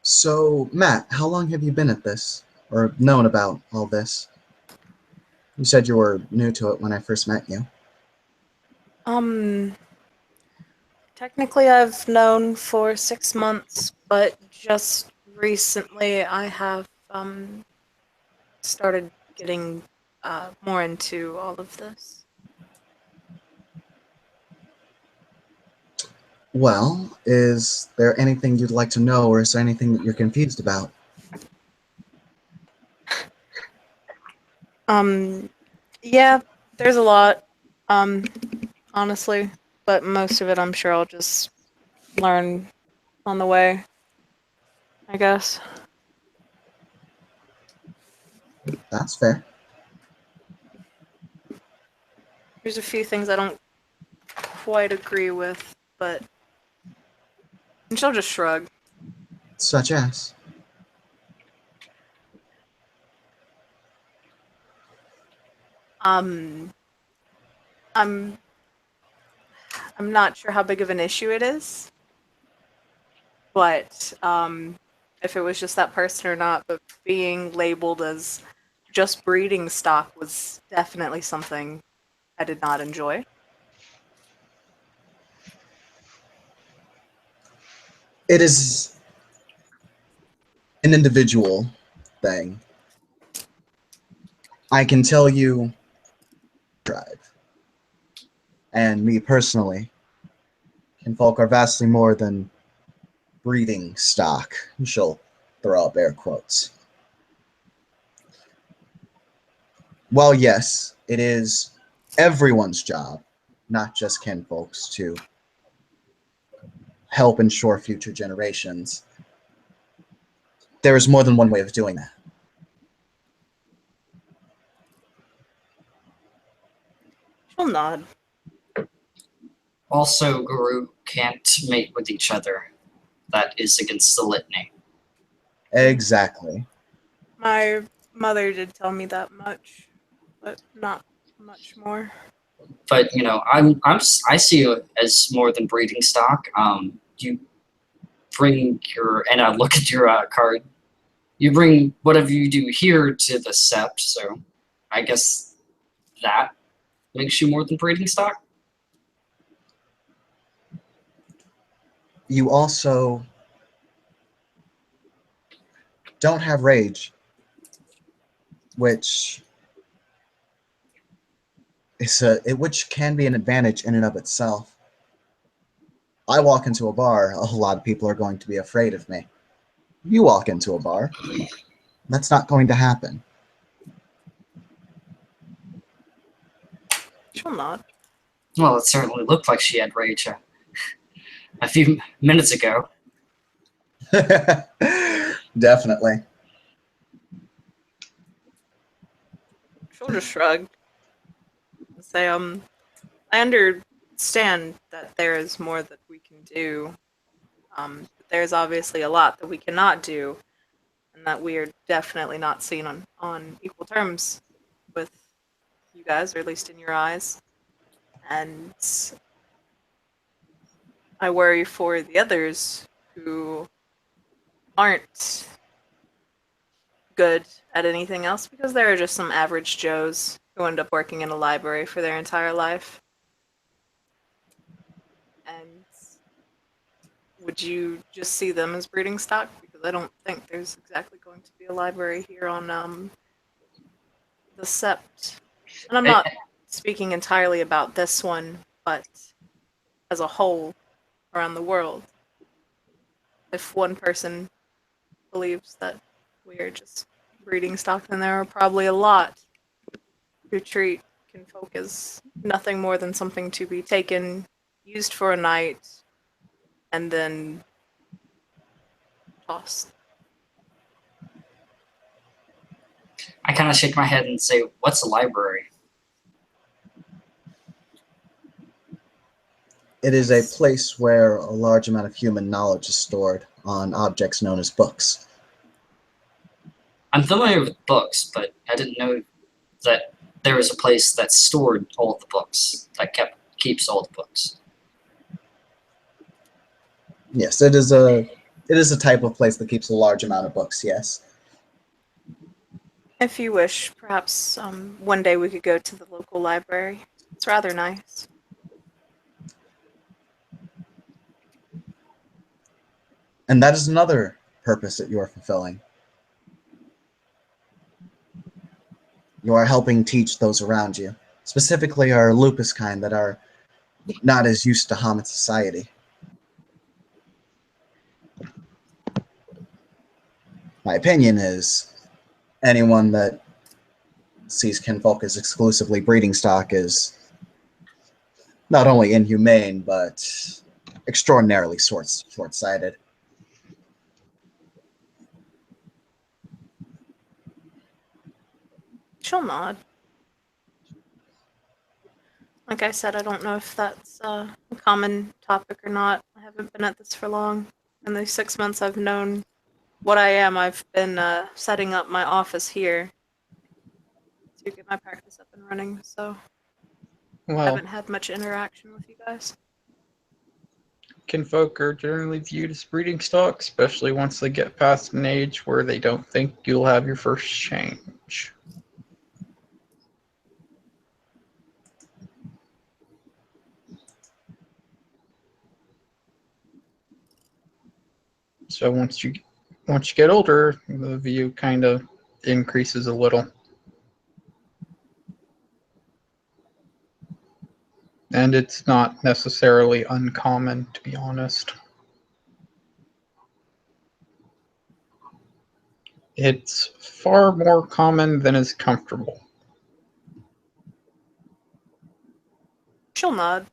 So, Matt, how long have you been at this? Or known about all this? You said you were new to it when I first met you. Technically I've known for 6 months, but just recently I have started getting more into all of this. Well, is there anything you'd like to know, or is there anything that you're confused about? Yeah, there's a lot, honestly, but most of it I'm sure I'll just learn on the way, I guess. That's fair. There's a few things I don't quite agree with, but and she'll just shrug. Such as? Um, I'm I'm not sure how big of an issue it is, but if it was just that person or not, but being labeled as just breeding stock was definitely something I did not enjoy. It is an individual thing. I can tell you, drive. And me personally, kinfolk are vastly more than breeding stock. She'll throw up air quotes. Well, yes, it is everyone's job, not just kinfolks, to help ensure future generations. There is more than one way of doing that. She'll nod. Also, Guru can't mate with each other. That is against the litany. Exactly. My mother did tell me that much, but not much more. But you know, I see you as more than breeding stock. You bring your and I look at your card. You bring whatever you do here to the sept, so I guess that makes you more than breeding stock. You also don't have rage, which which can be an advantage in and of itself. I walk into a bar, a lot of people are going to be afraid of me. You walk into a bar, that's not going to happen. She'll nod. Well, it certainly looked like she had rage a few minutes ago. Definitely. She'll just shrug and say, I understand that there is more that we can do. But there's obviously a lot that we cannot do, and that we are definitely not seen on equal terms with you guys, or at least in your eyes. And I worry for the others who aren't good at anything else, because there are just some average Joes who end up working in a library for their entire life. And would you just see them as breeding stock? Because I don't think there's exactly going to be a library here on the Sept. And I'm not speaking entirely about this one, but as a whole around the world. If one person believes that we are just breeding stock, then there are probably a lot who treat kinfolk as nothing more than something to be taken, used for a night, and then tossed. I kind of shake my head and say, "What's a library?" It is a place where a large amount of human knowledge is stored on objects known as books. I'm familiar with books, but I didn't know that there was a place that stored all the books, that keeps all the books. Yes, it is a type of place that keeps a large amount of books, yes. If you wish, perhaps one day we could go to the local library. It's rather nice. And that is another purpose that you are fulfilling. You are helping teach those around you, specifically our lupus kind that are not as used to Hamid society. My opinion is anyone that sees kinfolk as exclusively breeding stock is not only inhumane, but extraordinarily short-sighted. She'll nod. Like I said, I don't know if that's a common topic or not. I haven't been at this for long. In the 6 months I've known what I am, I've been setting up my office here to get my practice up and running, so I Well, haven't had much interaction with you guys. kinfolk are generally viewed as breeding stock, especially once they get past an age where they don't think you'll have your first change. So once you get older, the view kind of increases a little. And it's not necessarily uncommon, to be honest. It's far more common than is comfortable. She'll nod.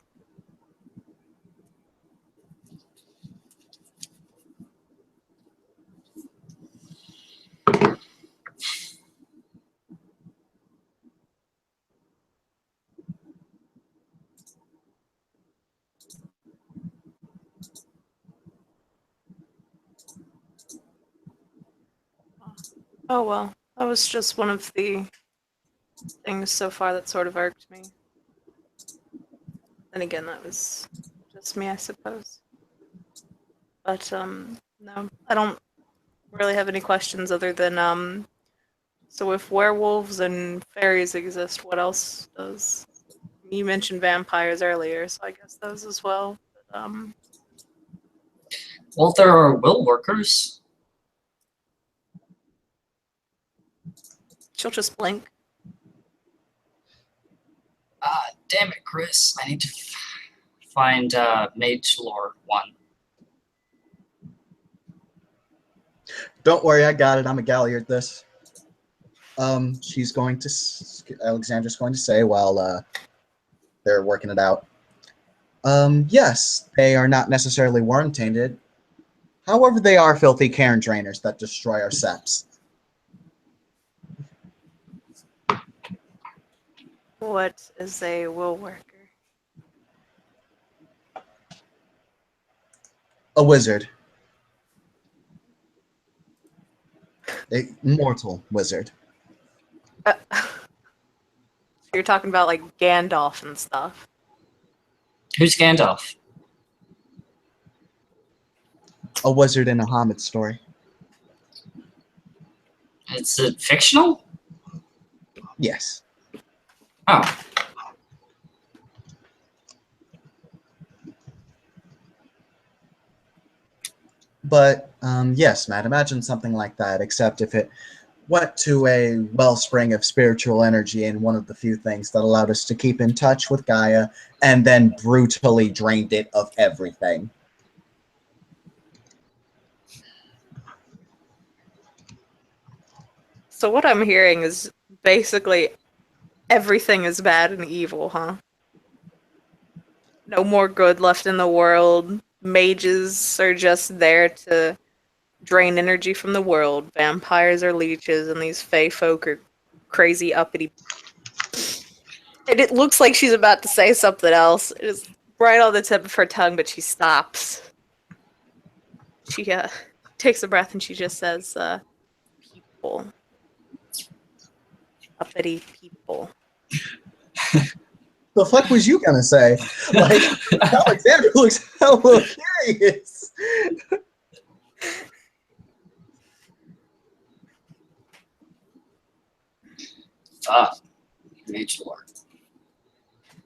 Oh well, that was just one of the things so far that sort of irked me. Then again, that was just me, I suppose. But no, I don't really have any questions other than so if werewolves and fairies exist, what else does? You mentioned vampires earlier, so I guess those as well. Well, there are will workers. She'll just blink. Damn it, Chris. I need to find Mage Lore 1. Don't worry, I got it. I'm a Galliard this. She's going to, Alexandra's going to say while they're working it out. Yes, they are not necessarily worm tainted. However, they are filthy cairn drainers that destroy our seps. What is a will worker? A wizard. A mortal wizard. So you're talking about like Gandalf and stuff. Who's Gandalf? A wizard in a Hobbit story. It's fictional? Yes. Oh. But yes, Matt, imagine something like that, except if it went to a wellspring of spiritual energy and one of the few things that allowed us to keep in touch with Gaia and then brutally drained it of everything. So what I'm hearing is basically everything is bad and evil, huh? No more good left in the world. Mages are just there to drain energy from the world. Vampires are leeches, and these fae folk are crazy uppity. And it looks like she's about to say something else. It is right on the tip of her tongue, but she stops. She takes a breath and she just says, people. Uppity people. The fuck was you gonna say? Like, Alexandra looks hella curious. Mage Lore.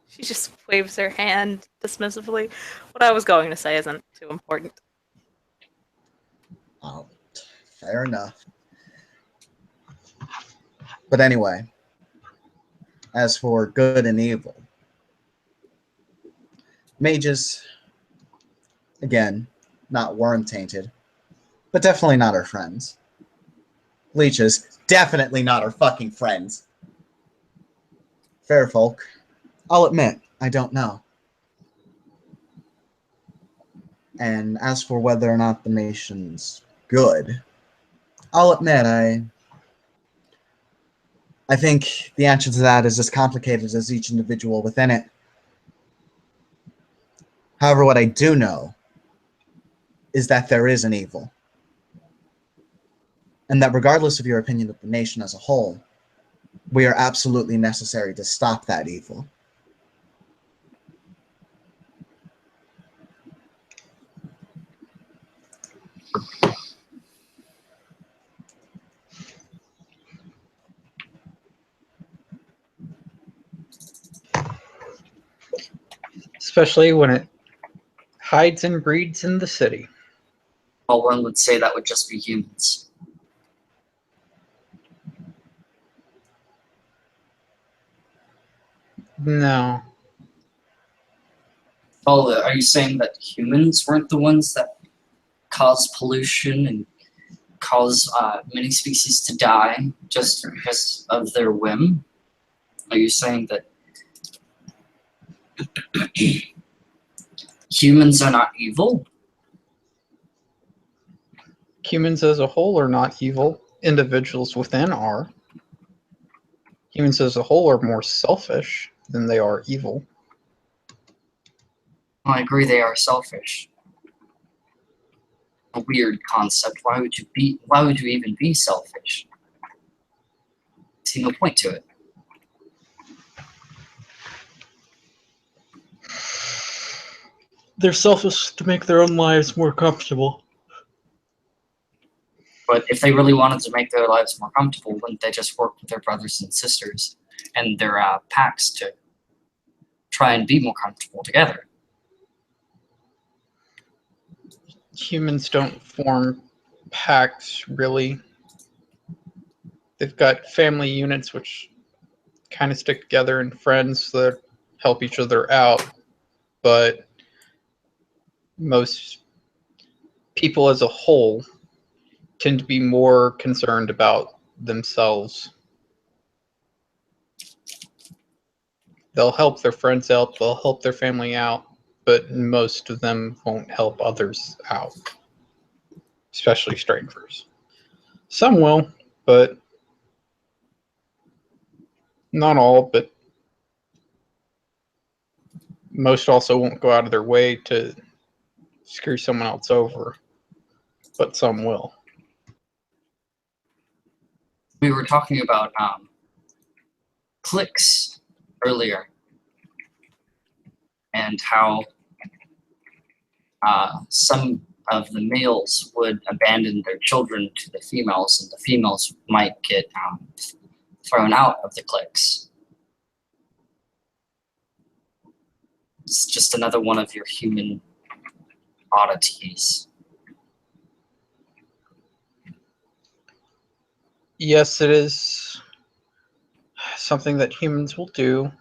She just waves her hand dismissively. What I was going to say isn't too important. Oh, fair enough. But anyway, as for good and evil, mages, again, not worm tainted, but definitely not our friends. Leeches, definitely not our fucking friends. Fair folk, I'll admit, I don't know. And as for whether or not the nation's good, I'll admit I think the answer to that is as complicated as each individual within it. However, what I do know is that there is an evil. And that regardless of your opinion of the nation as a whole, we are absolutely necessary to stop that evil. Especially when it hides and breeds in the city. Well, one would say that would just be humans. No. Well, are you saying that humans weren't the ones that caused pollution and caused many species to die just because of their whim? Are you saying that humans are not evil? Humans as a whole are not evil. Individuals within are. Humans as a whole are more selfish than they are evil. Well, I agree they are selfish. A weird concept. Why would you even be selfish? I see no point to it. They're selfish to make their own lives more comfortable. But if they really wanted to make their lives more comfortable, wouldn't they just work with their brothers and sisters and their packs to try and be more comfortable together? Humans don't form packs, really. They've got family units which kind of stick together and friends that help each other out. But most people as a whole tend to be more concerned about themselves. They'll help their friends out, they'll help their family out, but most of them won't help others out, especially strangers. Some will, but not all, but most also won't go out of their way to screw someone else over, but some will. We were talking about cliques earlier and how some of the males would abandon their children to the females, and the females might get thrown out of the cliques. It's just another one of your human oddities. Yes, it is something that humans will do.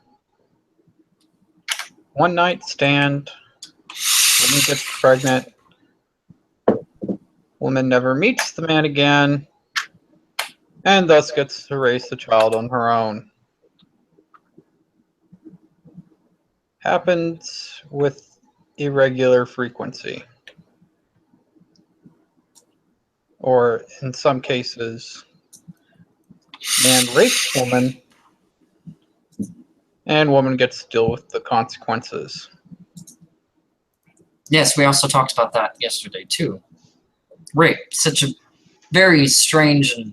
One night stand, woman gets pregnant, woman never meets the man again, and thus gets to raise the child on her own. Happens with irregular frequency. Or in some cases, man rapes woman, and woman gets to deal with the consequences. Yes, we also talked about that yesterday too. Rape, such a very strange and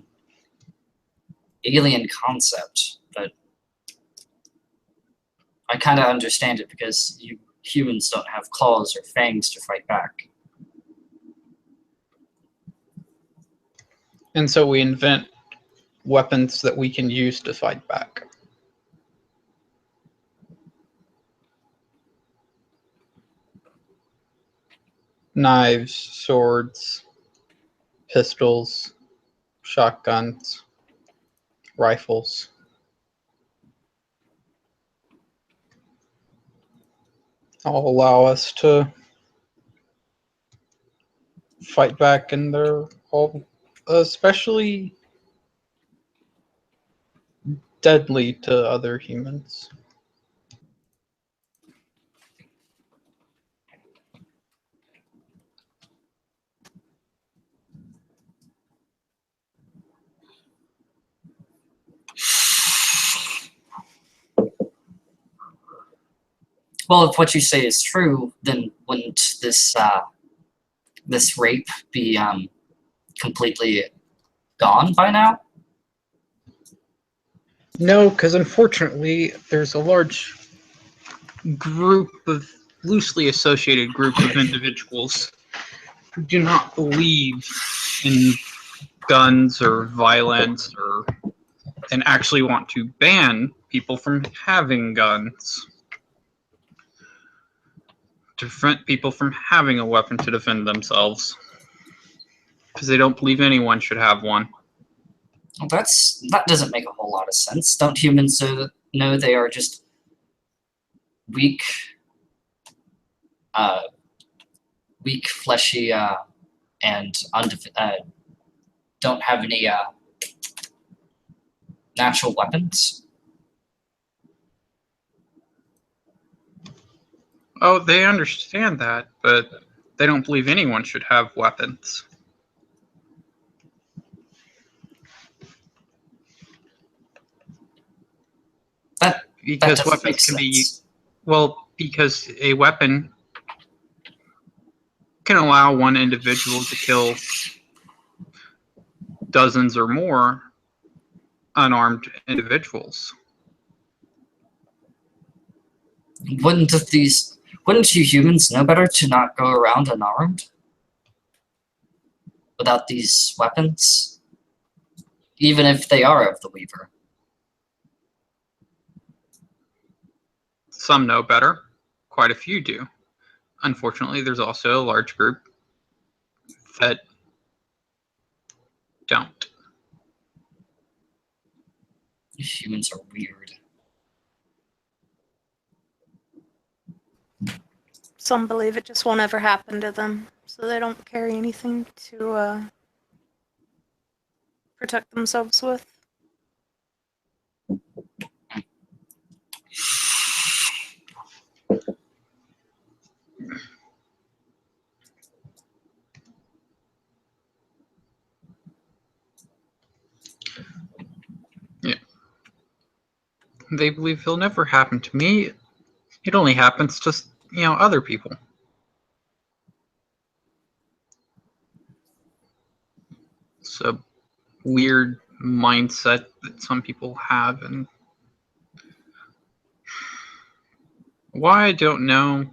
alien concept, but I kind of understand it because you humans don't have claws or fangs to fight back. And so we invent weapons that we can use to fight back. Knives, swords, pistols, shotguns, rifles. All allow us to fight back, and they're all especially deadly to other humans. Well, if what you say is true, then wouldn't this rape be completely gone by now? No, because unfortunately, there's a large group of loosely associated group of individuals who do not believe in guns or violence or and actually want to ban people from having guns, to prevent people from having a weapon to defend themselves, because they don't believe anyone should have one. Well, that doesn't make a whole lot of sense. Don't humans know they are just weak, fleshy, and don't have any natural weapons? Oh, they understand that, but they don't believe anyone should have weapons. Because doesn't weapons make can be, sense. well, because a weapon can allow one individual to kill dozens or more unarmed individuals. Wouldn't you humans know better to not go around unarmed? without these weapons? Even if they are of the Weaver. Some know better. Quite a few do. Unfortunately, there's also a large group that don't. Humans are weird. Some believe it just won't ever happen to them, so they don't carry anything to protect themselves with. They believe it'll never happen to me. It only happens to, other people. It's a weird mindset that some people have, and why, I don't know.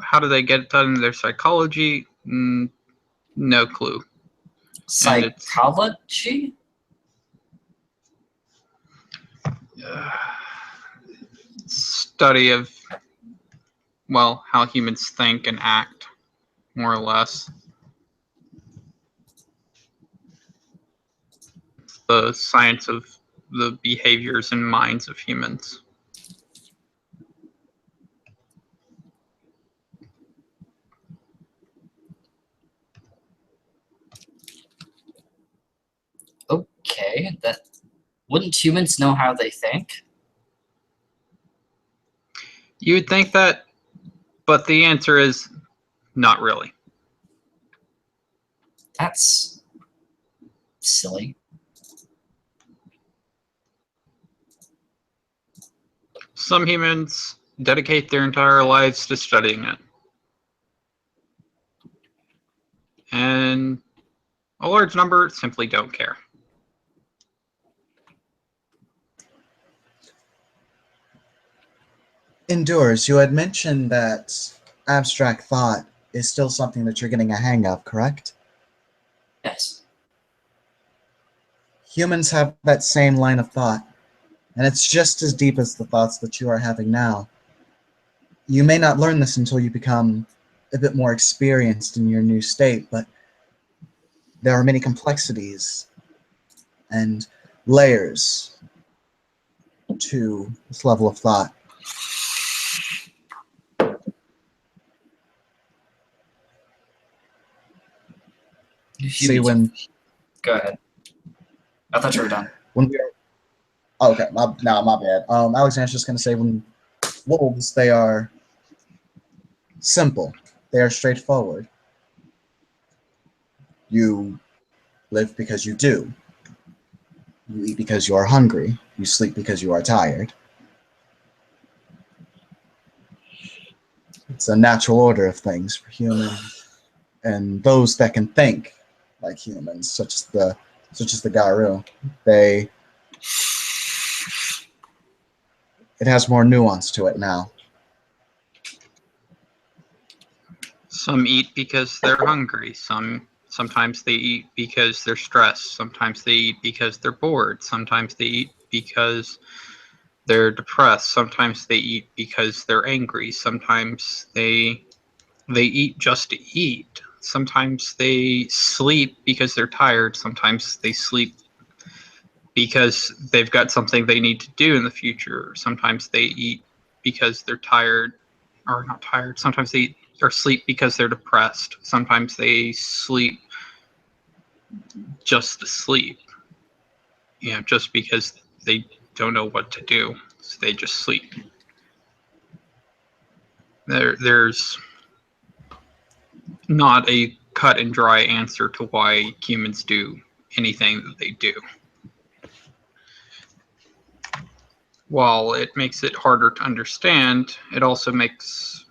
How do they get it done in their psychology? No clue. And it's Psychology? study of, well, how humans think and act, more or less. It's the science of the behaviors and minds of humans. Okay, that wouldn't humans know how they think? You would think that, but the answer is not really. That's silly. Some humans dedicate their entire lives to studying it. And a large number simply don't care. Endures, you had mentioned that abstract thought is still something that you're getting a hang of, correct? Yes. Humans have that same line of thought, and it's just as deep as the thoughts that you are having now. You may not learn this until you become a bit more experienced in your new state, but there are many complexities and layers to this level of thought. See, when Go ahead. I thought you were done. when we are okay, my bad. Alexander's just gonna say when wolves, they are simple, they are straightforward. You live because you do. You eat because you are hungry. You sleep because you are tired. It's a natural order of things for humans and those that can think like humans, such as the Garu. It has more nuance to it now. Some eat because they're hungry. Sometimes they eat because they're stressed. Sometimes they eat because they're bored. Sometimes they eat because they're depressed. Sometimes they eat because they're angry. Sometimes they eat just to eat. Sometimes they sleep because they're tired. Sometimes they sleep because they've got something they need to do in the future. Sometimes they eat because they're tired, or not tired. Sometimes they eat or sleep because they're depressed. Sometimes they sleep just to sleep. Just because they don't know what to do, so they just sleep. There's not a cut and dry answer to why humans do anything that they do. While it makes it harder to understand, it also makes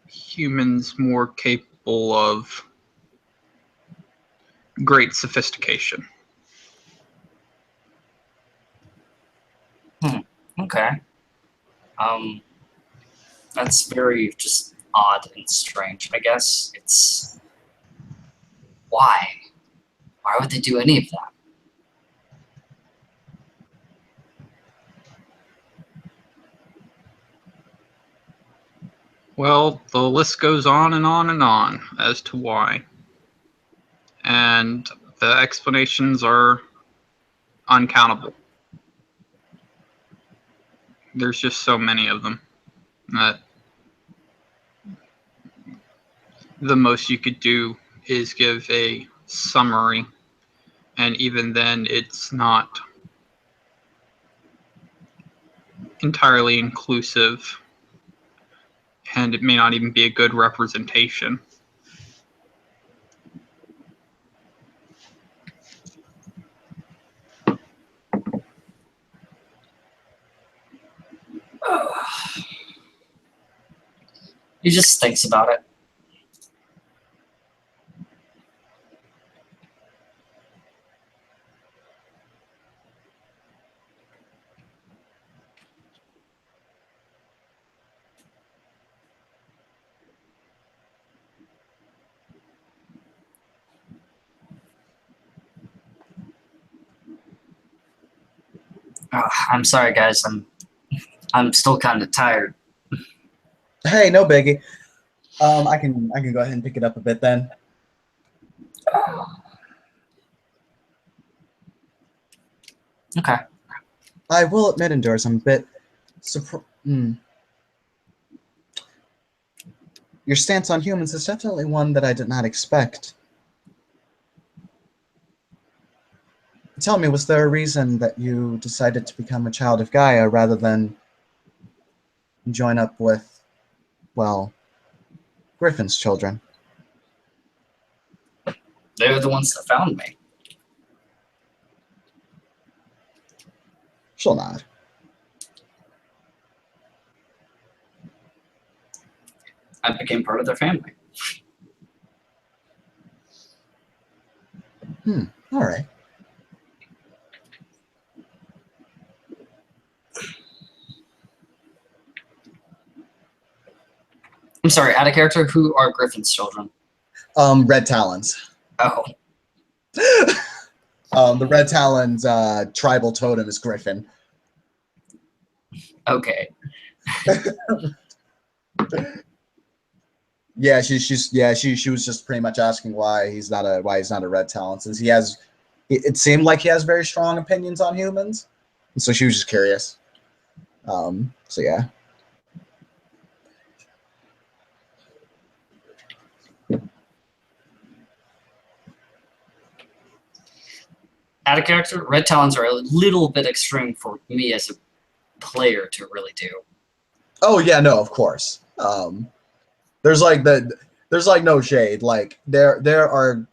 humans more capable of great sophistication. Okay. That's very just odd and strange. I guess it's Why? Why would they do any of that? Well, the list goes on and on and on as to why. And the explanations are uncountable. There's just so many of them that the most you could do is give a summary, and even then it's not entirely inclusive, and it may not even be a good representation. He just thinks about it. I'm sorry, guys. I'm still kind of tired. Hey, no biggie. I can go ahead and pick it up a bit then. Okay. I will admit, Endures, I'm a bit Your stance on humans is definitely one that I did not expect. Tell me, was there a reason that you decided to become a child of Gaia rather than join up with, well, Griffin's children? They were the ones that found me. She'll nod. I became part of their family. All right. I'm sorry, out of character, who are Griffin's children? Red Talons. Oh, The Red Talons tribal totem is Griffin. okay. Yeah, she was just pretty much asking why he's not a Red Talon, since he has. It seemed like he has very strong opinions on humans, and so she was just curious. So yeah. Out of character, Red Talons are a little bit extreme for me as a player to really do. Oh yeah, no, of course. There's like no shade. Like there are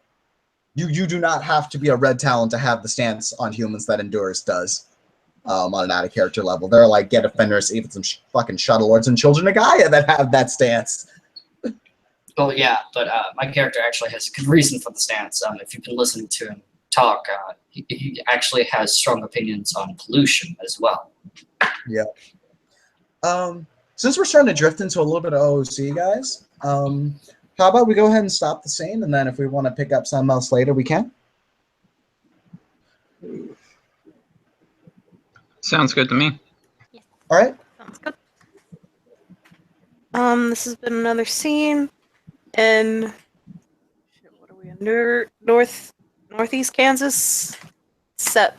you do not have to be a Red Talon to have the stance on humans that Endurus does. On an out of character level, there are like Get Offenders, even some fucking Shuttle Lords and Children of Gaia that have that stance. Well, yeah, but my character actually has a good reason for the stance. If you've been listening to him talk, he actually has strong opinions on pollution as well. Yeah. Since we're starting to drift into a little bit of OOC, guys, how about we go ahead and stop the scene, and then if we want to pick up something else later, we can. Sounds good to me. All right. Sounds good. This has been another scene in what are we under? Northeast Kansas, set